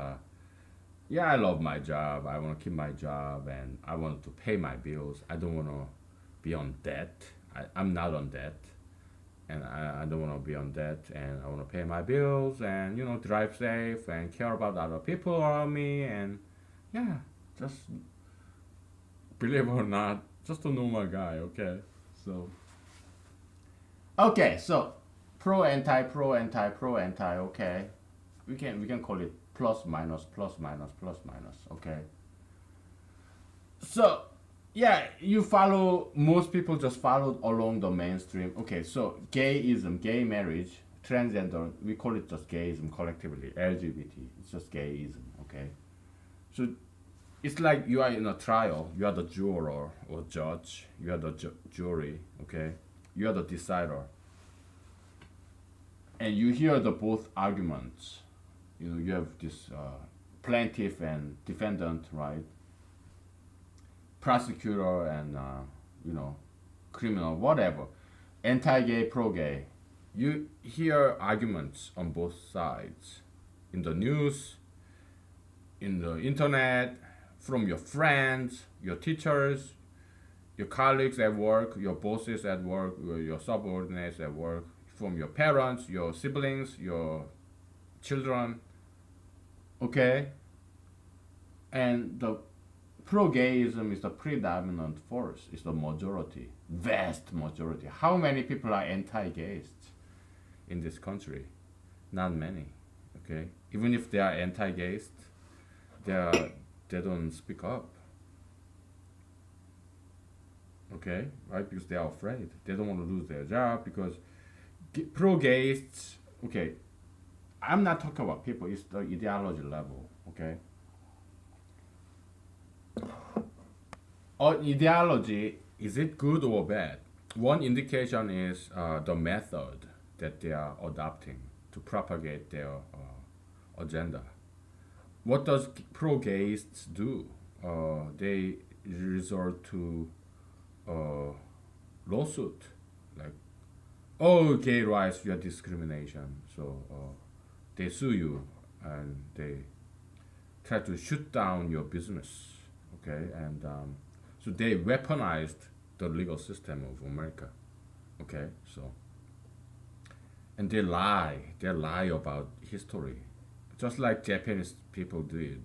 yeah, I love my job. I want to keep my job, and I want to pay my bills. I don't want to be on debt. I'm not on debt, and I don't want to be on debt, and I want to pay my bills, and drive safe, and care about other people around me, and yeah, just believe it or not, just a normal guy. Okay, so okay, so pro anti pro anti pro anti. Okay, we can call it plus minus plus minus plus minus. Okay, so yeah, you follow, most people just followed along the mainstream. Okay, so gayism, gay marriage, transgender, we call it just gayism collectively. LGBT, it's just gayism. Okay, so it's like you are in a trial. You are the juror or judge. You are the jury. Okay, you are the decider, and you hear the both arguments. You have this plaintiff and defendant, right? Prosecutor and you know criminal, whatever, anti-gay, pro-gay. You hear arguments on both sides in the news, in the internet, from your friends, your teachers, your colleagues at work, your bosses at work, your subordinates at work, from your parents, your siblings, your children. Okay, and the pro-gayism is the predominant force. It's the majority, vast majority. How many people are anti-gays in this country? Not many. Okay, even if they are anti-gays, they are they don't speak up. Okay, right? Because they are afraid. They don't want to lose their job because pro-gays. Okay, I'm not talking about people. It's the ideology level. Okay, ideology, is it good or bad? One indication is the method that they are adopting to propagate their agenda. What does pro-gayists do? They resort to uh, lawsuit, like, oh, gay rights, you are discrimination. So they sue you and they try to shoot down your business. Okay, and so they weaponized the legal system of America. Okay, so and they lie about history, just like Japanese people did,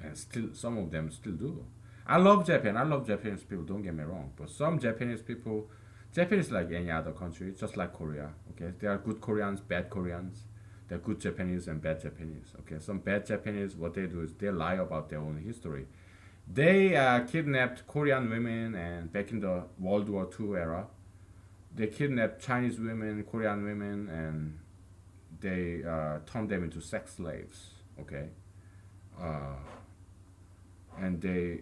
and still some of them still do. I love Japan. I love Japanese people. Don't get me wrong, but some Japanese people, Japanese like any other country, just like Korea. Okay, there are good Koreans, bad Koreans. There are good Japanese and bad Japanese. Okay, some bad Japanese, what they do is they lie about their own history. They kidnapped Korean women, and back in the World War II era, they kidnapped Chinese women, Korean women, and they turned them into sex slaves. Okay, uh, and they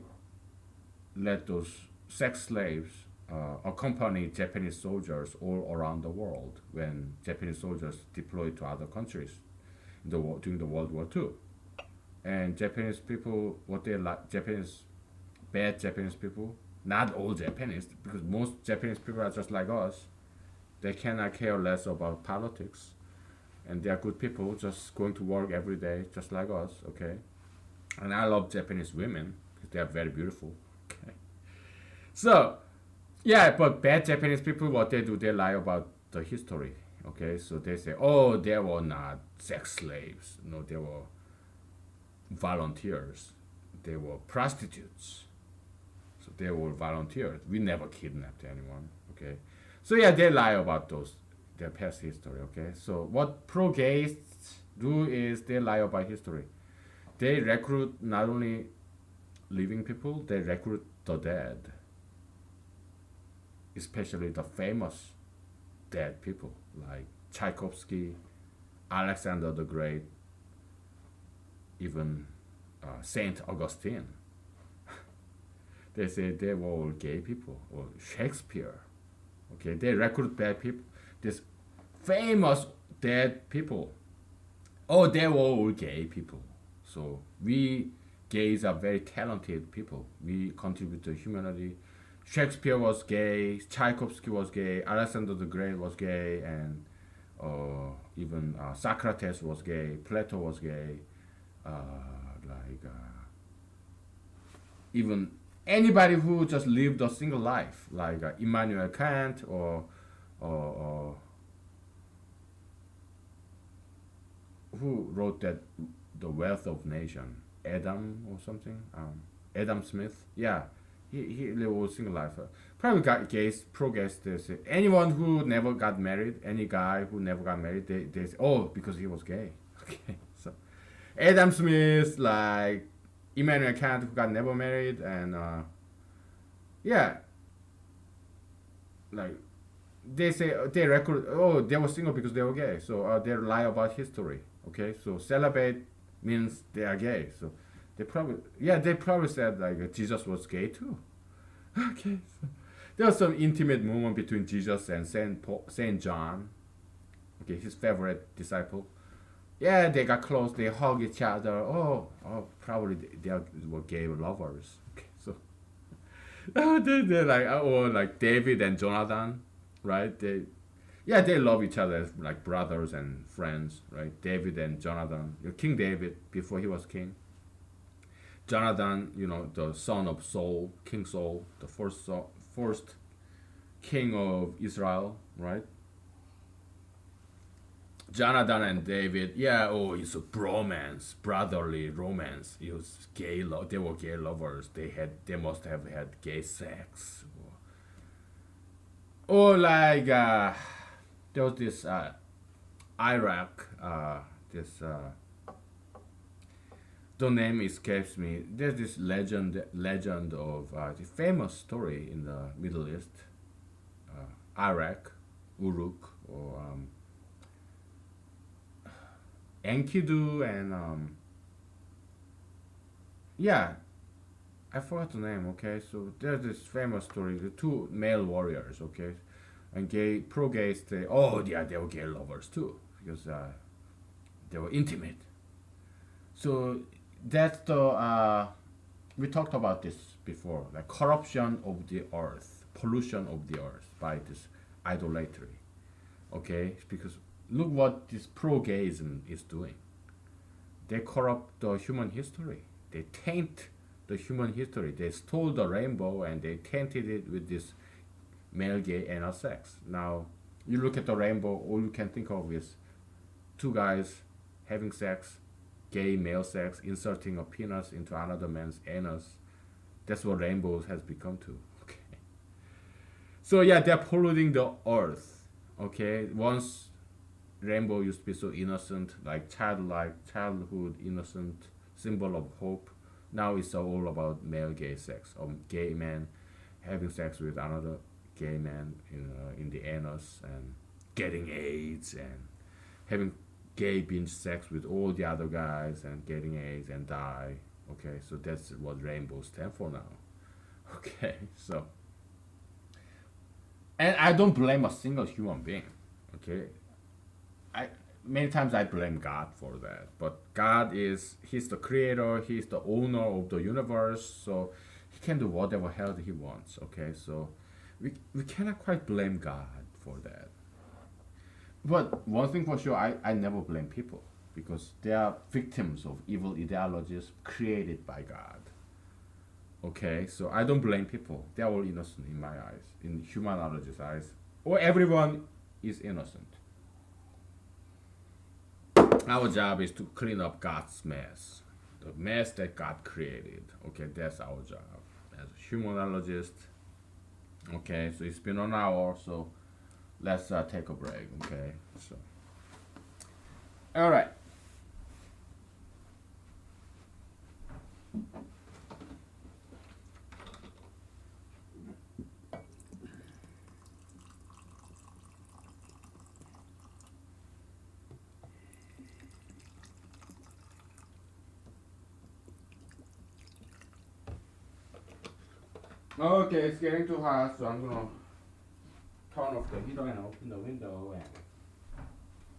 let those sex slaves accompany Japanese soldiers all around the world when Japanese soldiers deployed to other countries during the World War II. And Japanese people, what they like, bad Japanese people, not all Japanese, because most Japanese people are just like us. They cannot care less about politics, and they are good people, just going to work every day, just like us. Okay, and I love Japanese women because they are very beautiful. Okay, so yeah, but bad Japanese people, what they do, they lie about the history. Okay, so they say, oh, they were not sex slaves. No, they were volunteers. They were prostitutes. So they were volunteers. We never kidnapped anyone. Okay. So yeah, they lie about their past history. Okay. So what pro-gays do is they lie about history. They recruit not only living people, they recruit the dead, especially the famous dead people like Tchaikovsky, Alexander the Great, even Saint Augustine. They say they were all gay people, or Shakespeare. Okay, they recruit bad people. This famous dead people. Oh, they were all gay people. So we gays are very talented people. We contribute to humanity. Shakespeare was gay, Tchaikovsky was gay, Alexander the Great was gay, and even Socrates was gay, Plato was gay, uh, like even anybody who just lived a single life, like Immanuel Kant or who wrote that the Wealth of Nation, Adam or something, Adam Smith. Yeah, he lived a single life. Probably got gays, pro gays. They say anyone who never got married, any guy who never got married, they say, oh, because he was gay. Okay, so Adam Smith, like Immanuel Kant, who got never married, and yeah, like they say they record. Oh, they were single because they were gay. So they lie about history. Okay, so celibate means they are gay. So they probably said like Jesus was gay too. Okay, so there was some intimate moment between Jesus and Saint John. Okay, his favorite disciple. Yeah, they got close. They hug each other. Probably they were gay lovers. Okay, so they're like like David and Jonathan, right? They love each other as like brothers and friends, right? David and Jonathan, King David before he was king. Jonathan, the son of Saul, King Saul, the first king of Israel, right? Jonathan and David, it's a bromance, brotherly romance. It was gay. They were gay lovers. They must have had gay sex. Or like there was this Iraq, this the name escapes me. There's this legend of the famous story in the Middle East, Iraq, Uruk, or Enkidu, and yeah, I forgot the name. Okay, so there's this famous story: the two male warriors. Okay, and pro gays say, oh yeah, they were gay lovers too because they were intimate. So that's the we talked about this before, like corruption of the earth, pollution of the earth by this idolatry. Okay, because look what this pro-gayism is doing. They corrupt the human history. They taint the human history. They stole the rainbow and they tainted it with this male gay anal sex. Now you look at the rainbow, all you can think of is two guys having sex, gay male sex, inserting a penis into another man's anus. That's what rainbows has become to. Okay. So yeah, they're polluting the earth. Okay. Once rainbow used to be so innocent, like childhood, innocent, symbol of hope. Now it's all about male gay sex, or gay man having sex with another gay man in the anus and getting AIDS and having gay binge sex with all the other guys and getting AIDS and die. Okay, so that's what rainbows stand for now. Okay, so and I don't blame a single human being. Okay, I many times I blame God for that, but he's the creator, he's the owner of the universe, so he can do whatever hell he wants. Okay, so we cannot quite blame God for that. But one thing for sure, I never blame people because they are victims of evil ideologies created by God. Okay, so I don't blame people. They are all innocent in my eyes, in humanology's eyes, or everyone is innocent. Our job is to clean up God's mess, the mess that God created. Okay, that's our job as a humanologist. Okay, so it's been an hour, so let's take a break. Okay, so all right. Okay, it's getting too hot, so I'm gonna turn off the heater and open the window and.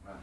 Uh,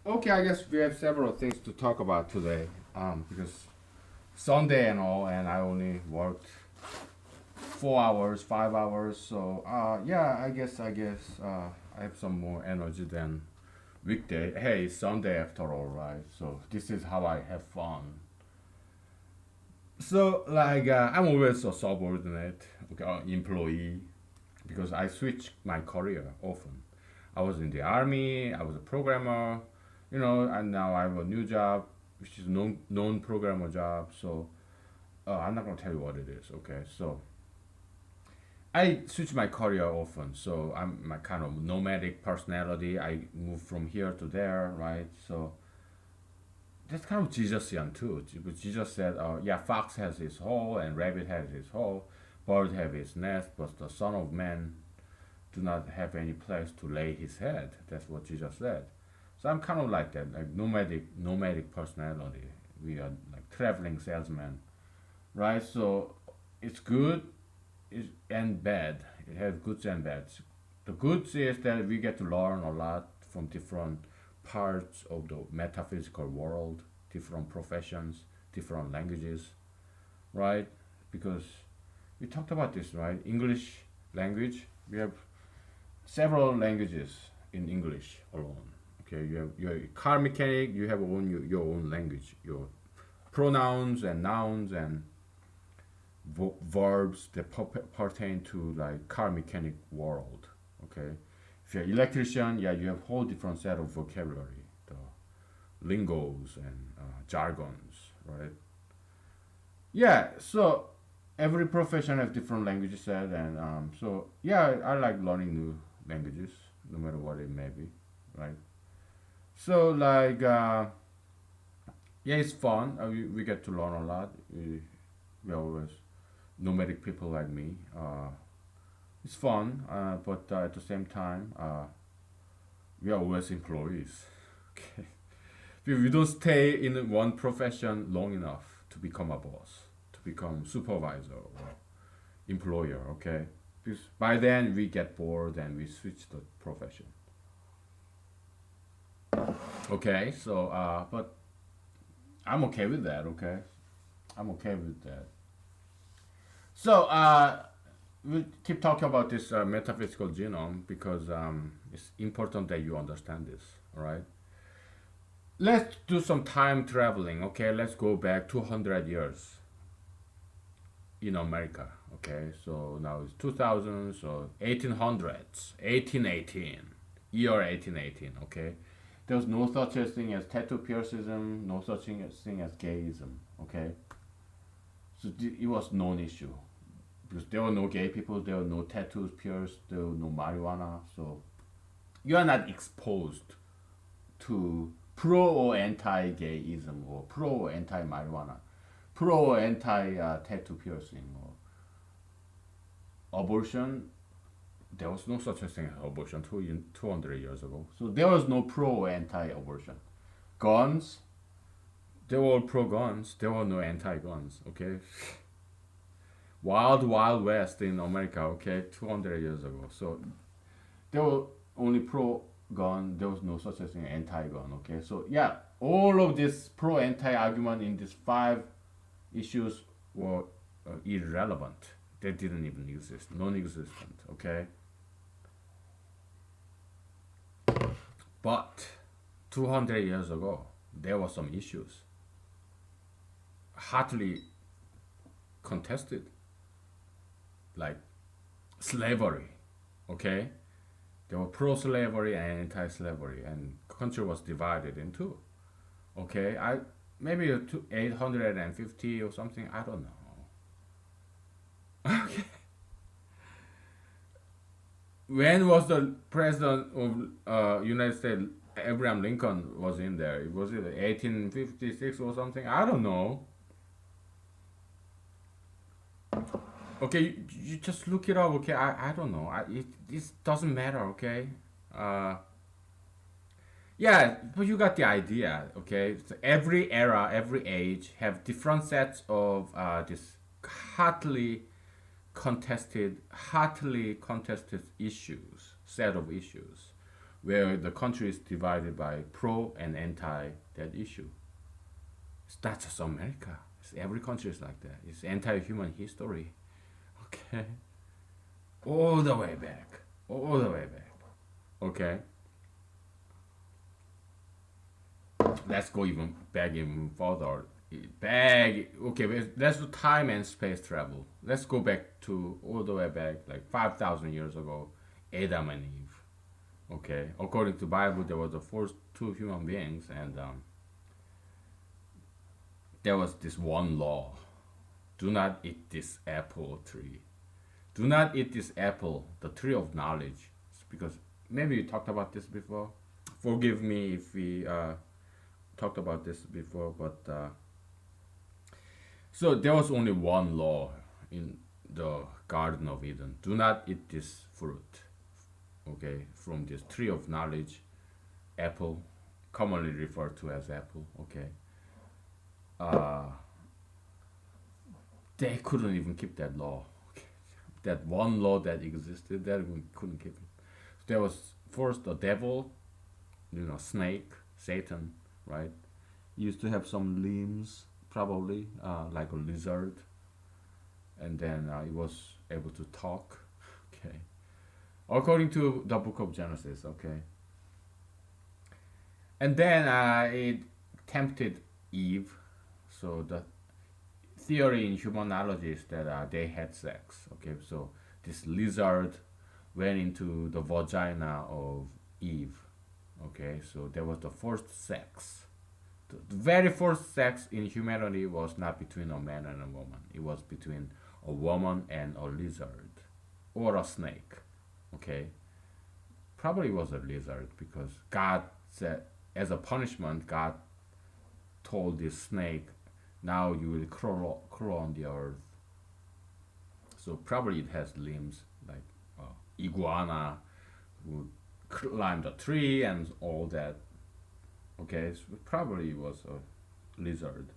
Okay, I guess we have several things to talk about today. Because Sunday and all, and I only worked 4 hours, 5 hours. So, yeah, I guess I have some more energy than weekday. Hey, it's Sunday after all, right? So this is how I have fun. So, like, I'm always a subordinate, okay, employee, because I switch my career often. I was in the army, I was a programmer, and now I have a new job, which is non programmer job. So I'm not gonna tell you what it is. Okay, so I switch my career often. So I'm my kind of nomadic personality. I move from here to there, right? So that's kind of Jesusian too. Because Jesus said, "Yeah, fox has his hole and rabbit has his hole, bird have his nest, but the Son of Man do not have any place to lay his head." That's what Jesus said. So I'm kind of like that, like nomadic personality. We are like traveling salesmen, right? So it's good and bad. It has goods and bads. The goods is that we get to learn a lot from different parts of the metaphysical world, different professions, different languages, right? Because we talked about this, right? English language. We have several languages in English alone. Okay, you have your car mechanic. You have your own language, your pronouns and nouns and verbs that pertain to like car mechanic world. Okay, if you're an electrician, yeah, you have whole different set of vocabulary, the lingos and jargons, right? Yeah, so every profession has different languages said, and so yeah, I like learning new languages, no matter what it may be, right? So like yeah, it's fun. We get to learn a lot. We always nomadic people like me. It's fun, but at the same time, we are always employees. Okay, we don't stay in one profession long enough to become a boss, to become supervisor or employer. Okay, because by then we get bored and we switch the profession. Okay, so but I'm okay with that. Okay, I'm okay with that. So we keep talking about this metaphysical genome because it's important that you understand this. All right. Let's do some time traveling. Okay, let's go back 200 years in America. Okay, so now it's 2000, so 1800s, 1818, year 1818. Okay, there was no such a thing as tattoo piercism, no such thing as gayism. Okay, so it was non issue because there were no gay people, there were no tattoos pierced, there was no marijuana. So you are not exposed to pro or anti gayism or pro or anti marijuana, pro or anti tattoo piercing or abortion. There was no such a thing as abortion 200 years ago. So there was no pro or anti abortion. Guns, they were all pro guns, there were no anti guns, okay? Wild West in America, okay, 200 years ago. So there were only pro gun, there was no such a thing anti gun, okay? So yeah, all of this pro anti argument in these five issues were irrelevant. They didn't even exist, non existent, okay? But 200 years ago, there were some issues hotly contested, like slavery, okay? There were pro-slavery and anti-slavery, and country was divided in two. Okay, I maybe 850 or something. I don't know. Okay, when was the president of United States? Abraham Lincoln was in there. Was it 1856 or something? I don't know. Okay, you just look it up. Okay, I don't know. It doesn't matter. Okay, uh, yeah, but you got the idea. Okay, so every era, every age have different sets of this hotly hotly contested issues, set of issues. where the country is divided by pro and anti that issue. It's not just America. It's every country is like that. It's anti-human history. Okay, all the way back, all the way back. Okay, let's go even back even further. Back. Okay, let's do time and space travel. Let's go back to all the way back, like 5,000 years ago, Adam and Eve. Okay, according to Bible, there was the first two human beings, and there was this one law: do not eat this apple tree. Do not eat this apple, the tree of knowledge. It's because maybe you talked about this before. Forgive me if we talked about this before, but so there was only one law in the Garden of Eden: do not eat this fruit. Okay, from this tree of knowledge, apple, commonly referred to as apple. Okay, uh, they couldn't even keep that law. Okay. That one law that existed, they couldn't keep it. There was first the devil, snake, Satan, right? Used to have some limbs, probably like a lizard, and then it was able to talk. Okay, according to the book of Genesis. Okay, and then it tempted Eve. So the theory in humanology is that they had sex. Okay, so this lizard went into the vagina of Eve. Okay, so there was the first sex. The very first sex in humanity was not between a man and a woman. It was between a woman and a lizard or a snake. Okay, probably was a lizard because God said, as a punishment, God told this snake, now you will crawl on the earth. So probably it has limbs like iguana would climb the tree and all that. Okay, so probably it was a lizard.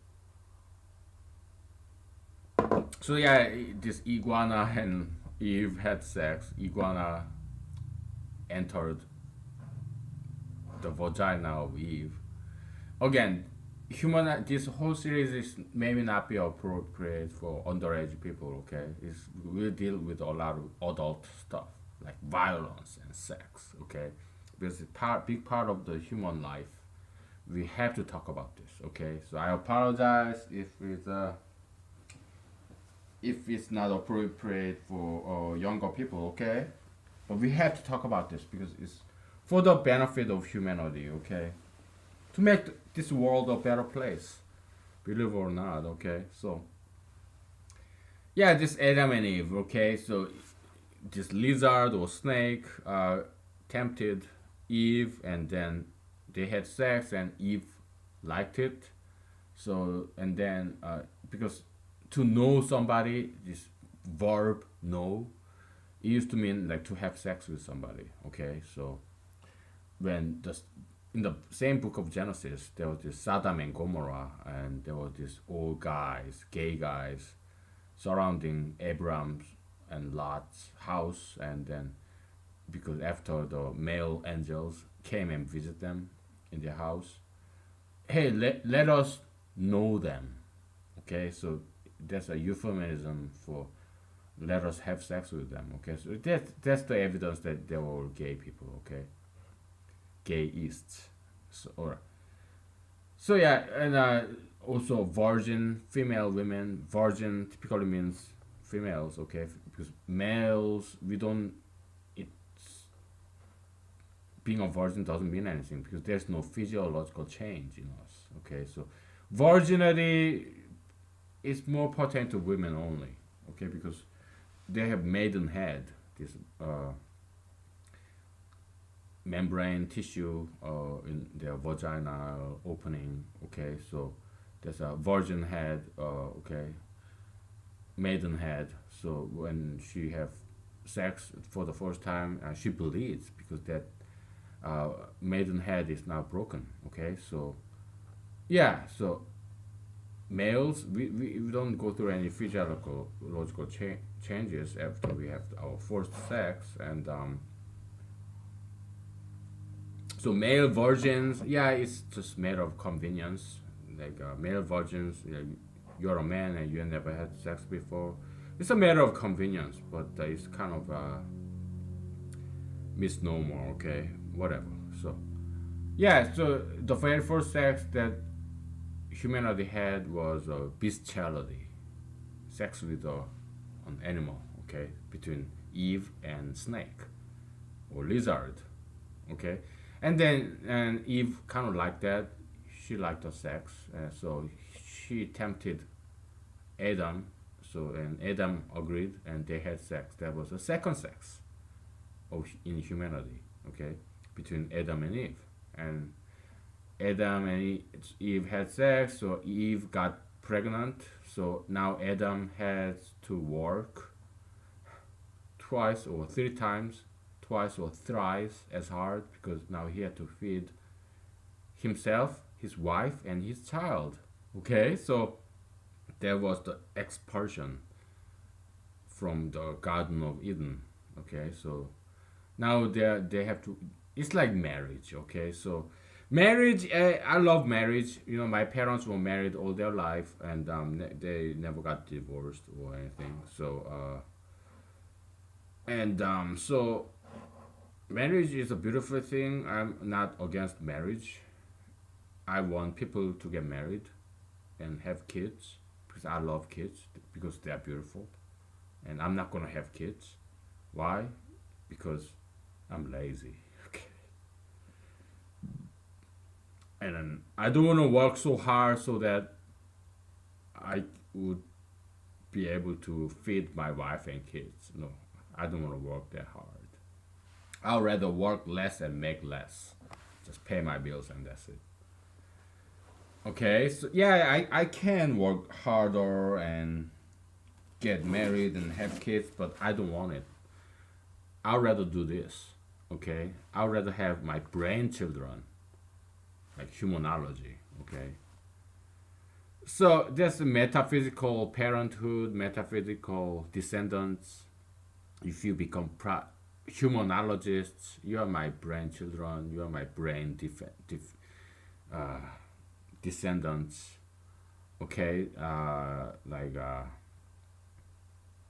So yeah, this iguana and Eve had sex. Iguana entered the vagina of Eve. Again, human. This whole series is maybe not be appropriate for underage people. Okay, we deal with a lot of adult stuff like violence and sex. Okay, because it's big part of the human life. We have to talk about this. Okay, so I apologize if it's not appropriate for younger people. Okay, but we have to talk about this because it's for the benefit of humanity. Okay, to make this world a better place, believe it or not. Okay, so yeah, this Adam and Eve. Okay, so this lizard or snake tempted Eve, and then they had sex, and Eve liked it. So and then because to know somebody, this verb know, it used to mean like to have sex with somebody. Okay, so when the in the same book of Genesis, there was this Sodom and Gomorrah, and there were these old guys, gay guys, surrounding Abraham's and Lot's house, and then because after the male angels came and visit them in their house, hey, let us know them. Okay, so that's a euphemism for let us have sex with them. Okay, so that's the evidence that they were gay people. Okay, gayists. So yeah, and also virgin female women. Virgin typically means females. Okay, because males we don't. It's being a virgin doesn't mean anything because there's no physiological change in us. Okay, so virginity is more pertinent to women only. Okay, because they have maiden head. This membrane tissue in their vaginal opening. Okay, so there's a virgin head. Okay, maiden head. So when she have sex for the first time, she bleeds because that maiden head is now broken. Okay, so yeah, so males we don't go through any physiological logical changes after we have our first sex, and So male virgins, yeah, it's just matter of convenience. Like male virgins, you're a man and you never had sex before. It's a matter of convenience, but it's kind of a misnomer. Okay, whatever. So yeah, so the very first sex that humanity had was bestiality, sex with an animal. Okay, between Eve and snake or lizard. Okay, and Eve kind of liked that. She liked the sex, so she tempted Adam. So and Adam agreed, and they had sex. That was the second sex in humanity. Okay, between Adam and Eve, and Adam and Eve had sex. So Eve got pregnant. So now Adam has to work twice or three times, twice or thrice as hard because now he had to feed himself, his wife, and his child. Okay, so there was the expulsion from the Garden of Eden. Okay, so now they have to. It's like marriage. Okay, so marriage. I love marriage. You know, my parents were married all their life, and they never got divorced or anything. So marriage is a beautiful thing. I'm not against marriage. I want people to get married and have kids because I love kids because they are beautiful. And I'm not gonna have kids. Why? Because I'm lazy. Okay. And I don't want to work so hard so that I would be able to feed my wife and kids. No, I don't want to work that hard. I'd rather work less and make less. Just pay my bills and that's it. Okay, so yeah, I can work harder and get married and have kids, but I don't want it. I'd rather do this. Okay, I'd rather have my brain children, like humanology. Okay, so there's metaphysical parenthood, metaphysical descendants. If you become humanologists, you are my brain children. You are my brain uh, descendants. Okay,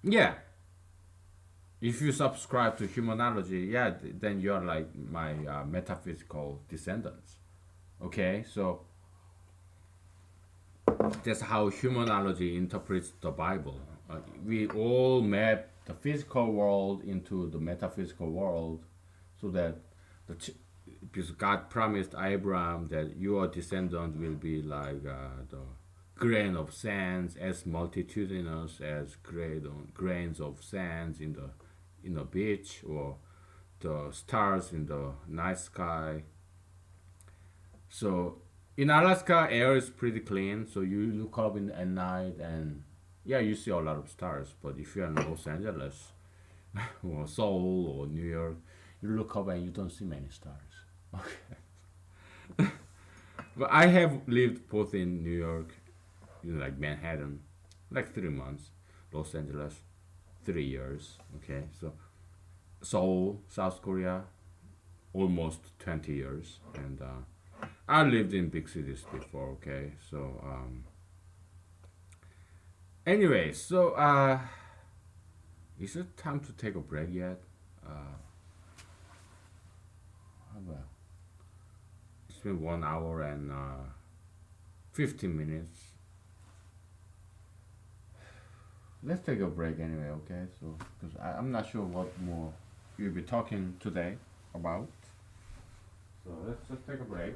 yeah, if you subscribe to humanology, yeah, then you're like my metaphysical descendants. Okay, so that's how humanology interprets the Bible. We all map the physical world into the metaphysical world, so that the because God promised Abraham that your descendant will be like the grain of sands, as multitudinous as grains of sands in the beach, or the stars in the night sky. So in Alaska, air is pretty clean. So you look up at night and yeah, you see a lot of stars. But if you're in Los Angeles or Seoul or New York, you look up and you don't see many stars. Okay. But I have lived both in New York, like Manhattan, like 3 months, Los Angeles, 3 years. Okay, so Seoul, South Korea, almost 20 years, and I lived in big cities before. Okay, so anyway, so is it time to take a break yet? How about it's been 1 hour and 15 minutes. Let's take a break anyway, okay? So, because I'm not sure what more you'll be talking today about. So let's just take a break.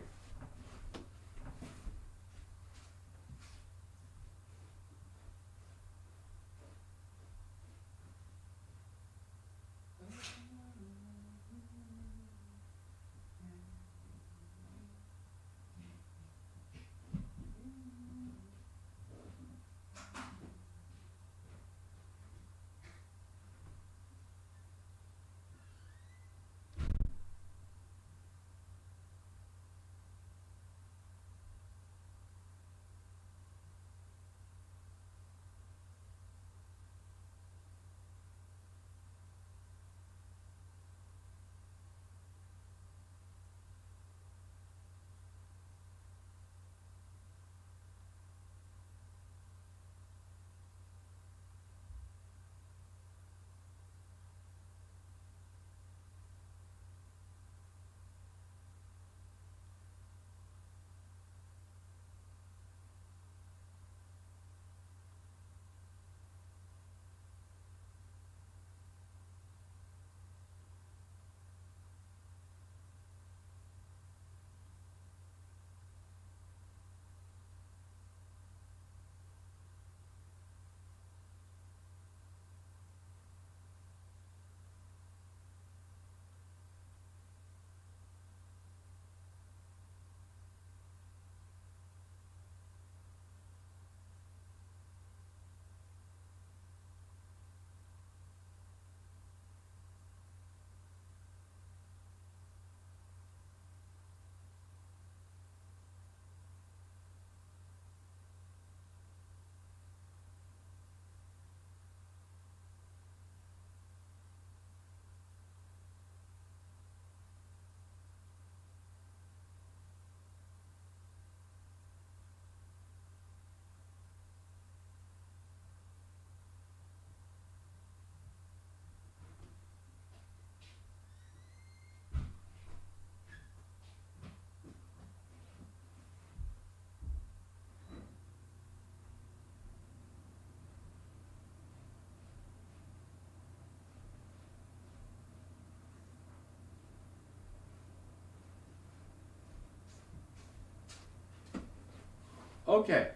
Okay,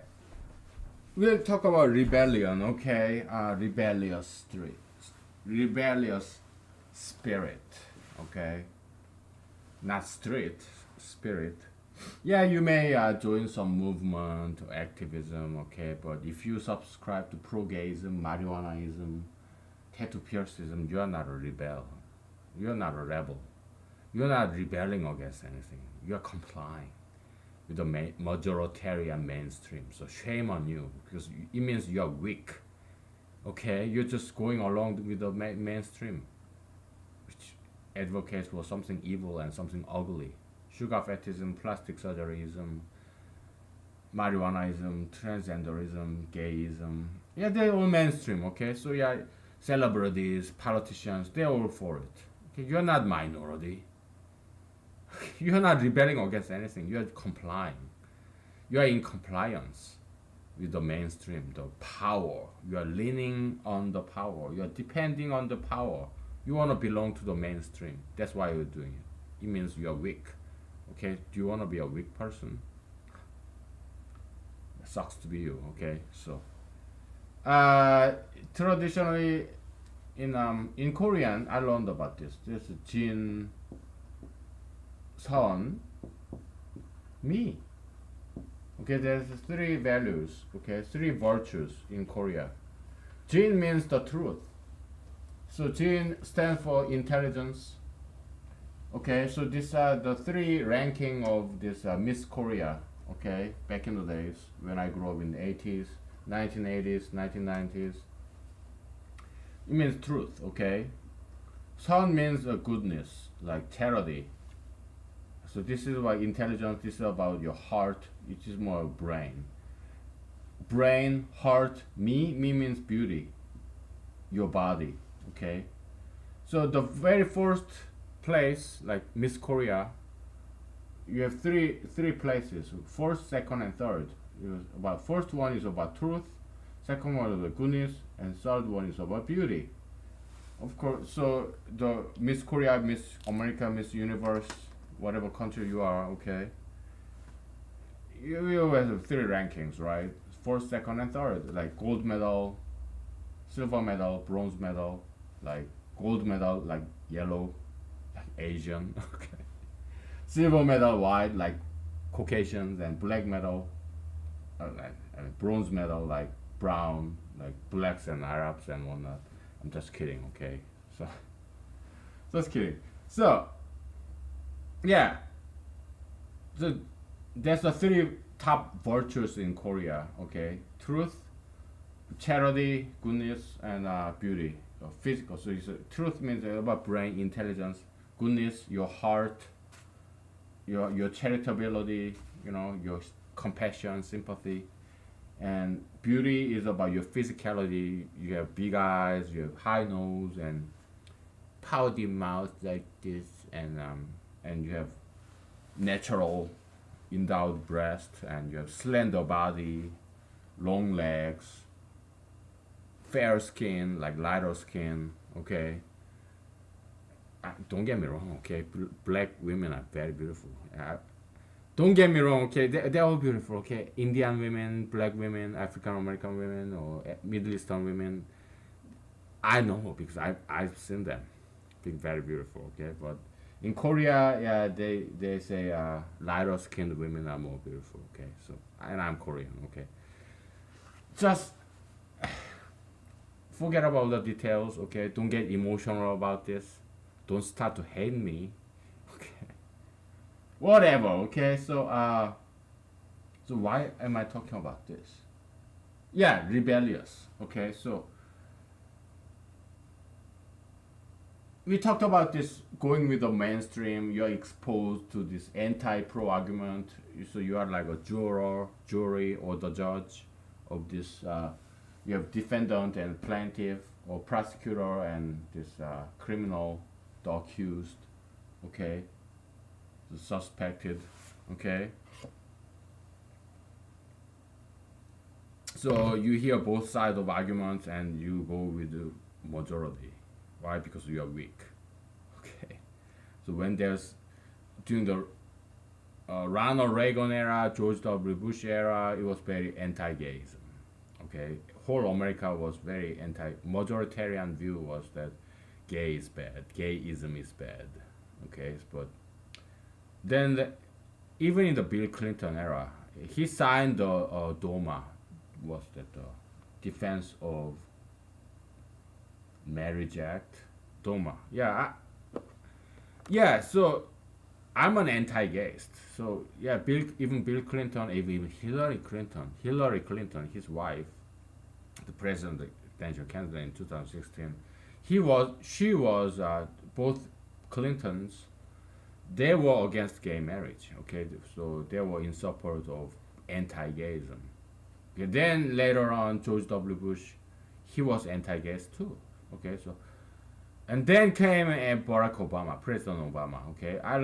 we'll talk about rebellion. Okay, rebellious spirit. Okay, not street spirit. Yeah, you may join some movement or activism. Okay, but if you subscribe to pro-gayism, marijuanaism, tattoo piercism, you are not a rebel. You are not a rebel. You are not rebelling against anything. You are complying with the majoritarian mainstream. So shame on you, because it means you are weak. Okay, you're just going along with the mainstream, which advocates for something evil and something ugly. Sugar fetishism, plastic surgeryism, marijuanaism, transgenderism, gayism. Yeah, they're all mainstream. Okay, so yeah, celebrities, politicians, they're all for it. Okay, you're not minority. You're not rebelling against anything. You're complying. You are in compliance with the mainstream, the power. You are leaning on the power. You are depending on the power. You want to belong to the mainstream. That's why you're doing it. It means you are weak. Okay? Do you want to be a weak person? It sucks to be you. Okay? So, traditionally, in Korean, I learned about this. This is Jin, Son, Me. Okay, there's three values. Okay, three virtues in Korea. Jin means the truth. So Jin stands for intelligence. Okay, so these are the three ranking of this Miss Korea. Okay, back in the days when I grew up in the 80s, 1980s, 1990s. It means truth. Okay, Son means goodness, like charity. So this is about intelligence. This is about your heart. It is more brain. Brain, heart, me. Me means beauty. Your body. Okay. So the very first place, like Miss Korea, you have three places. First, second, and third. About first one is about truth. Second one is about goodness, and third one is about beauty. Of course. So the Miss Korea, Miss America, Miss Universe, whatever country you are, okay, you always have three rankings, right? First, second, and third, like gold medal, silver medal, bronze medal, like gold medal, like yellow, like Asian, okay, silver medal, white, like Caucasians, and black medal, and bronze medal, like brown, like blacks and Arabs and whatnot. I'm just kidding, okay? So, just kidding. So, yeah, so that's the three top virtues in Korea. Okay, truth, charity, goodness, and beauty. Physical. So truth means about brain, intelligence, goodness, your heart, your charitability, your compassion, sympathy, and beauty is about your physicality. You have big eyes, you have high nose, and pouty mouth like this, and you have natural endowed breast, and you have slender body, long legs, fair skin, like lighter skin. Okay, don't get me wrong. Okay, black women are very beautiful. Don't get me wrong. Okay, they're all beautiful. Okay, Indian women, black women, African American women, or Middle Eastern women. I know because I've seen them being very beautiful. Okay, but in Korea, yeah, they say lighter skinned women are more beautiful. Okay, so and I'm Korean. Okay, just forget about the details. Okay, don't get emotional about this. Don't start to hate me. Okay, whatever. Okay, so why am I talking about this? Yeah, rebellious. Okay, so we talked about this going with the mainstream. You're exposed to this anti-pro argument, so you are like a jury, or the judge of this. You have defendant and plaintiff, or prosecutor and this criminal, the accused, okay, the suspected, okay. So you hear both sides of arguments and you go with the majority. Why? Because you are weak. Okay. So when there's during the Ronald Reagan era, George W. Bush era, it was very anti-gayism. Okay, whole America was very anti. Majoritarian view was that gay is bad, gayism is bad. Okay, but then even in the Bill Clinton era, he signed the DOMA, was that the Defense of Marriage Act, DOMA. Yeah, yeah. So I'm an anti-gayist. So yeah, even Bill Clinton, even Hillary Clinton, his wife, the presidential candidate in 2016, she was both Clintons. They were against gay marriage. Okay, so they were in support of anti-gayism. Okay, then later on, George W. Bush, he was anti-gayist too. Okay, so and then came Barack Obama, President Obama. Okay, I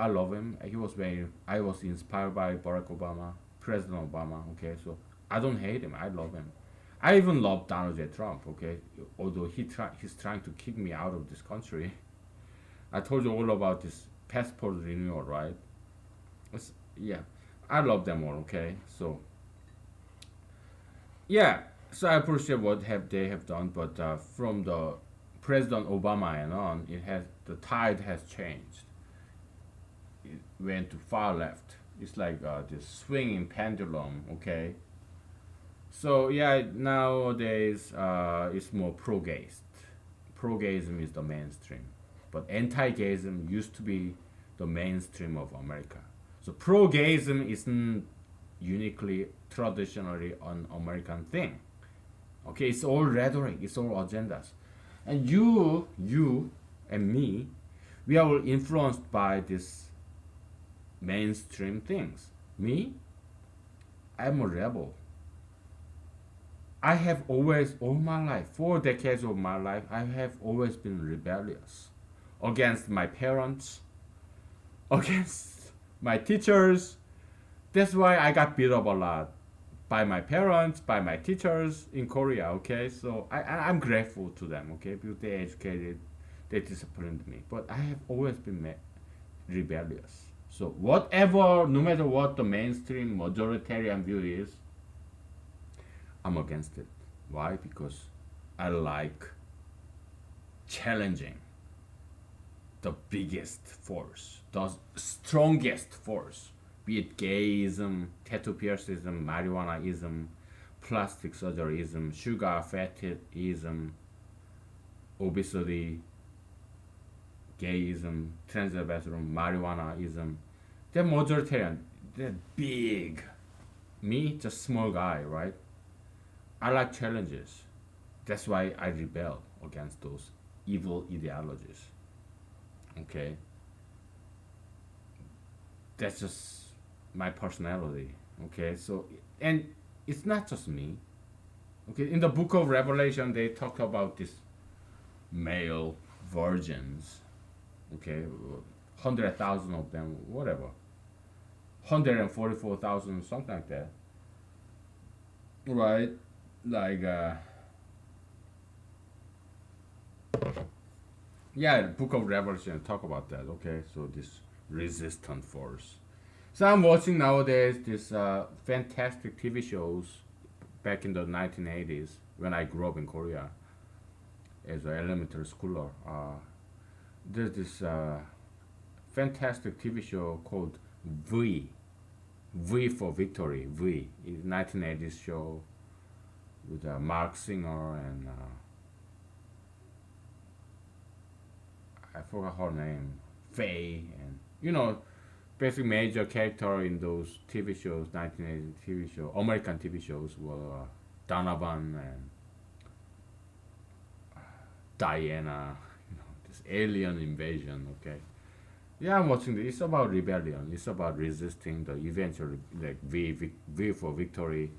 love him. He was very. I was inspired by Barack Obama, President Obama. Okay, so I don't hate him. I love him. I even love Donald J. Trump. Okay, although he's trying to kick me out of this country. I told you all about this passport renewal, right? Yeah, I love them all. Okay, so yeah, so I appreciate what have they have done, but from the President Obama and on, the tide has changed. It went to far left. It's like this swinging pendulum. Okay, so yeah, nowadays it's more pro-gayist. Pro-gayism is the mainstream, but anti-gayism used to be the mainstream of America. So pro-gayism isn't uniquely traditionally an American thing. Okay, it's all rhetoric, it's all agendas. And you and me, we are all influenced by these mainstream things. Me, I'm a rebel. I have always, all my life, 4 decades of my life, I have always been rebellious against my parents, against my teachers. That's why I got beat up a lot by my parents, by my teachers in Korea. Okay, so I'm grateful to them. Okay, because they educated, they disciplined me. But I have always been rebellious. So whatever, no matter what the mainstream majoritarian view is, I'm against it. Why? Because I like challenging the biggest force, the strongest force, be it gayism, tattoo piercism, marijuanaism, plastic surgeryism, sugar fatism, obesity, gayism, transgender marijuanaism. They're majoritarian. They're big. Me, just small guy, right? I like challenges. That's why I rebel against those evil ideologies. Okay? That's just my personality. Okay? So, and it's not just me. Okay? In the book of Revelation, they talk about these male virgins. Okay? 100,000 of them, whatever. 144,000, something like that. Right? Like, yeah, the book of Revelation talk about that. Okay, so this resistant force. So I'm watching nowadays this fantastic TV shows back in the 1980s when I grew up in Korea as an elementary schooler. There's this fantastic TV show called V for Victory. V is 1980s show with Mark Singer and I forgot her name, Faye, and basic major character in those TV shows, 1980 TV show, American TV shows were Donovan and Diana, this alien invasion. Okay, yeah, I'm watching this. It's about rebellion. It's about resisting the eventual like V for Victory.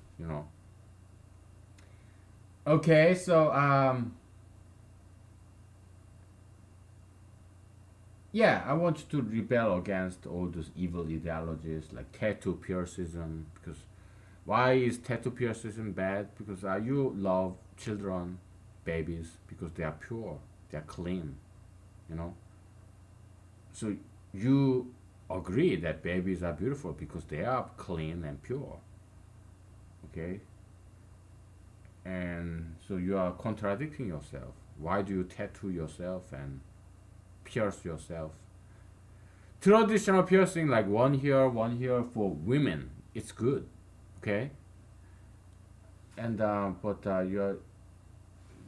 Okay, so yeah, I want you to rebel against all those evil ideologies like tattoo piercism. Because why is tattoo piercism bad? Because you love children, babies, because they are pure, they are clean. You know. So you agree that babies are beautiful because they are clean and pure. Okay, and so you are contradicting yourself. Why do you tattoo yourself and pierce yourself? Traditional piercing, like one here for women, it's good. Okay, and but you're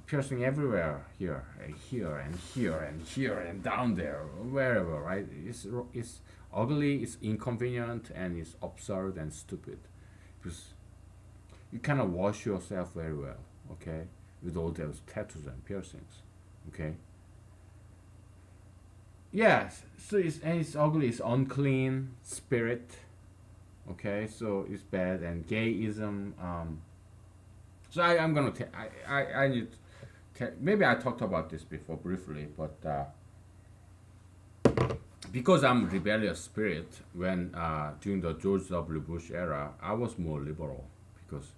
piercing everywhere, here and here and here and here and down there, wherever, right? It's ugly, it's inconvenient, and it's absurd and stupid because you cannot wash yourself very well, okay, with all those tattoos and piercings, okay. Yes, so it's ugly, it's unclean spirit, okay, so it's bad. And gayism, so I'm gonna I need maybe I talked about this before briefly, but because I'm rebellious spirit, when during the George W. Bush era, I was more liberal because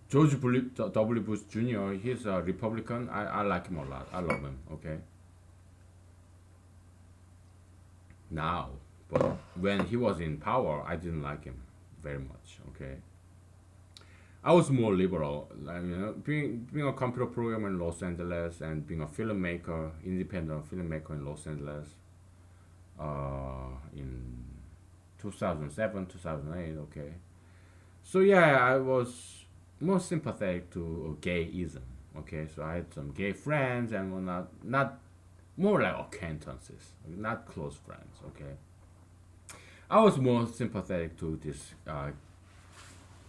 W. Bush Jr. He's a Republican. I like him a lot. I love him. Okay. Now, but when he was in power, I didn't like him very much. Okay. I was more liberal, like, being a computer programmer in Los Angeles and being a filmmaker, independent filmmaker in Los Angeles, in 2007, 2008. Okay, so yeah, I was more sympathetic to gayism. Okay, so I had some gay friends and whatnot, not more like acquaintances, not close friends. Okay, I was more sympathetic to this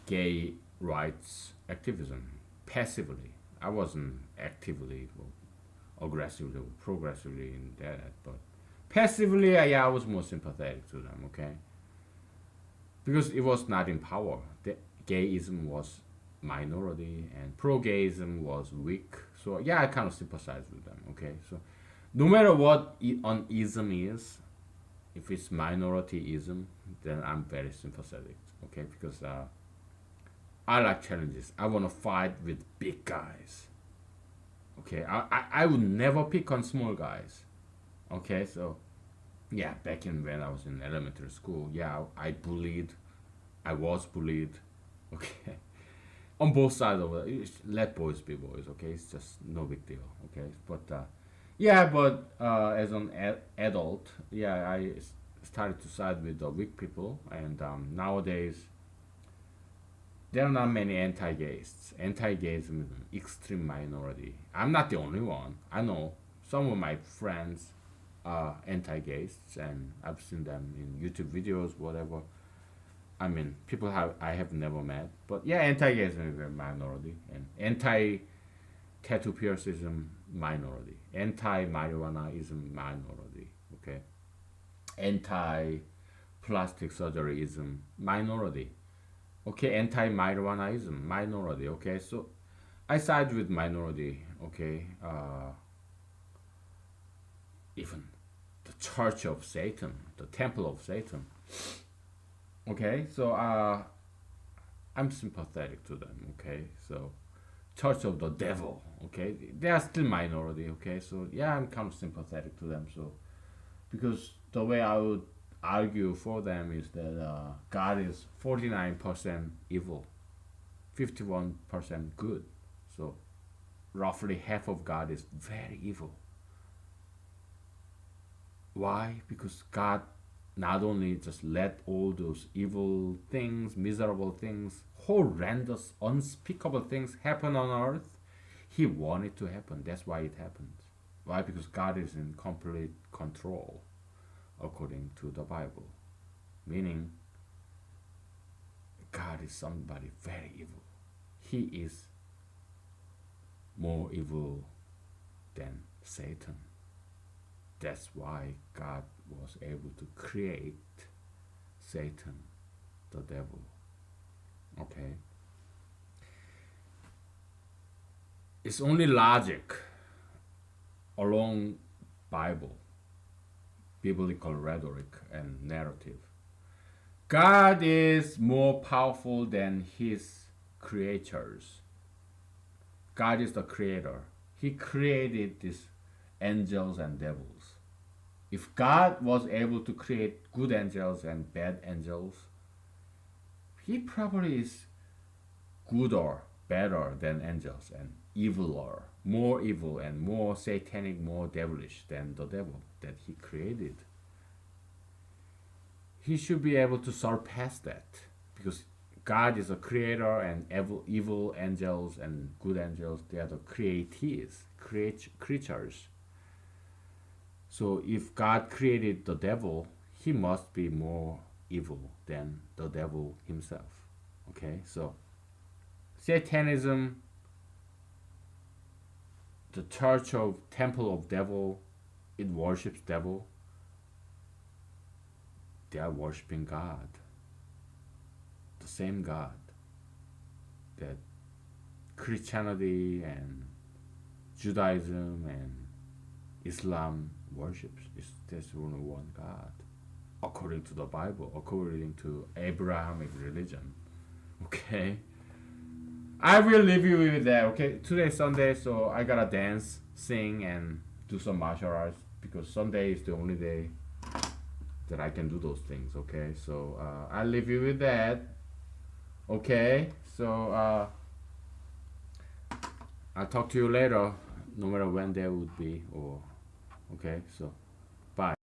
gay rights activism passively. I wasn't actively or aggressively or progressively in that, but passively, yeah, I was more sympathetic to them. Okay, because it was not in power. The gayism was minority and pro-gayism was weak. So yeah, I kind of sympathize with them. Okay, so no matter what an ism is, if it's minorityism, then I'm very sympathetic. Okay, because I like challenges. I want to fight with big guys. Okay, I would never pick on small guys. Okay, so yeah, back in when I was in elementary school, yeah, I bullied. I was bullied. Okay, on both sides of it. Let boys be boys. Okay, it's just no big deal. Okay, but yeah, but as an adult, yeah, started to side with the weak people, and nowadays there are not many anti-gays. Anti-gays is an extreme minority. I'm not the only one. I know some of my friends are anti-gays, and I've seen them in YouTube videos, whatever. I mean, people I have never met, but yeah, anti-gaysism is a minority, and anti-tattoo piercism minority, anti-marijuana is a minority. Okay, anti-plastic surgery is a minority. Okay, anti-marijuanaism minority. Okay, so I side with minority. Okay, even the Church of Satan, the Temple of Satan. Okay, so I'm sympathetic to them. Okay, so Church of the Devil. Okay, they are still minority. Okay, so yeah, I'm kind of sympathetic to them. So because the way I would argue for them is that God is 49% evil, 51% good. So roughly half of God is very evil. Why? Because God not only just let all those evil things, miserable things, horrendous, unspeakable things happen on earth, He wanted to happen. That's why it happened. Why? Because God is in complete control, according to the Bible. Meaning, God is somebody very evil. He is more evil than Satan. That's why God was able to create Satan, the devil. Okay? It's only logic along Bible, biblical rhetoric and narrative. God is more powerful than his creatures. God is the creator. He created these angels and devils. if God was able to create good angels and bad angels, he probably is good or better than angels and evil or more evil and more satanic, more devilish than the devil that he created. He should be able to surpass that because God is a creator and evil angels and good angels, they are the createes, creatures. So if God created the devil, he must be more evil than the devil himself. Okay, so Satanism, the church of temple of devil, it worships devil. They are worshiping God, the same God that Christianity and Judaism and Islam worships. There's only one God, according to the Bible, according to Abrahamic religion. Okay, I will leave you with that. Okay, today's Sunday, so I gotta dance, sing, and do some martial arts because Sunday is the only day that I can do those things. Okay, so I'll leave you with that. Okay, so I'll talk to you later, no matter when that would be. Or okay, so bye.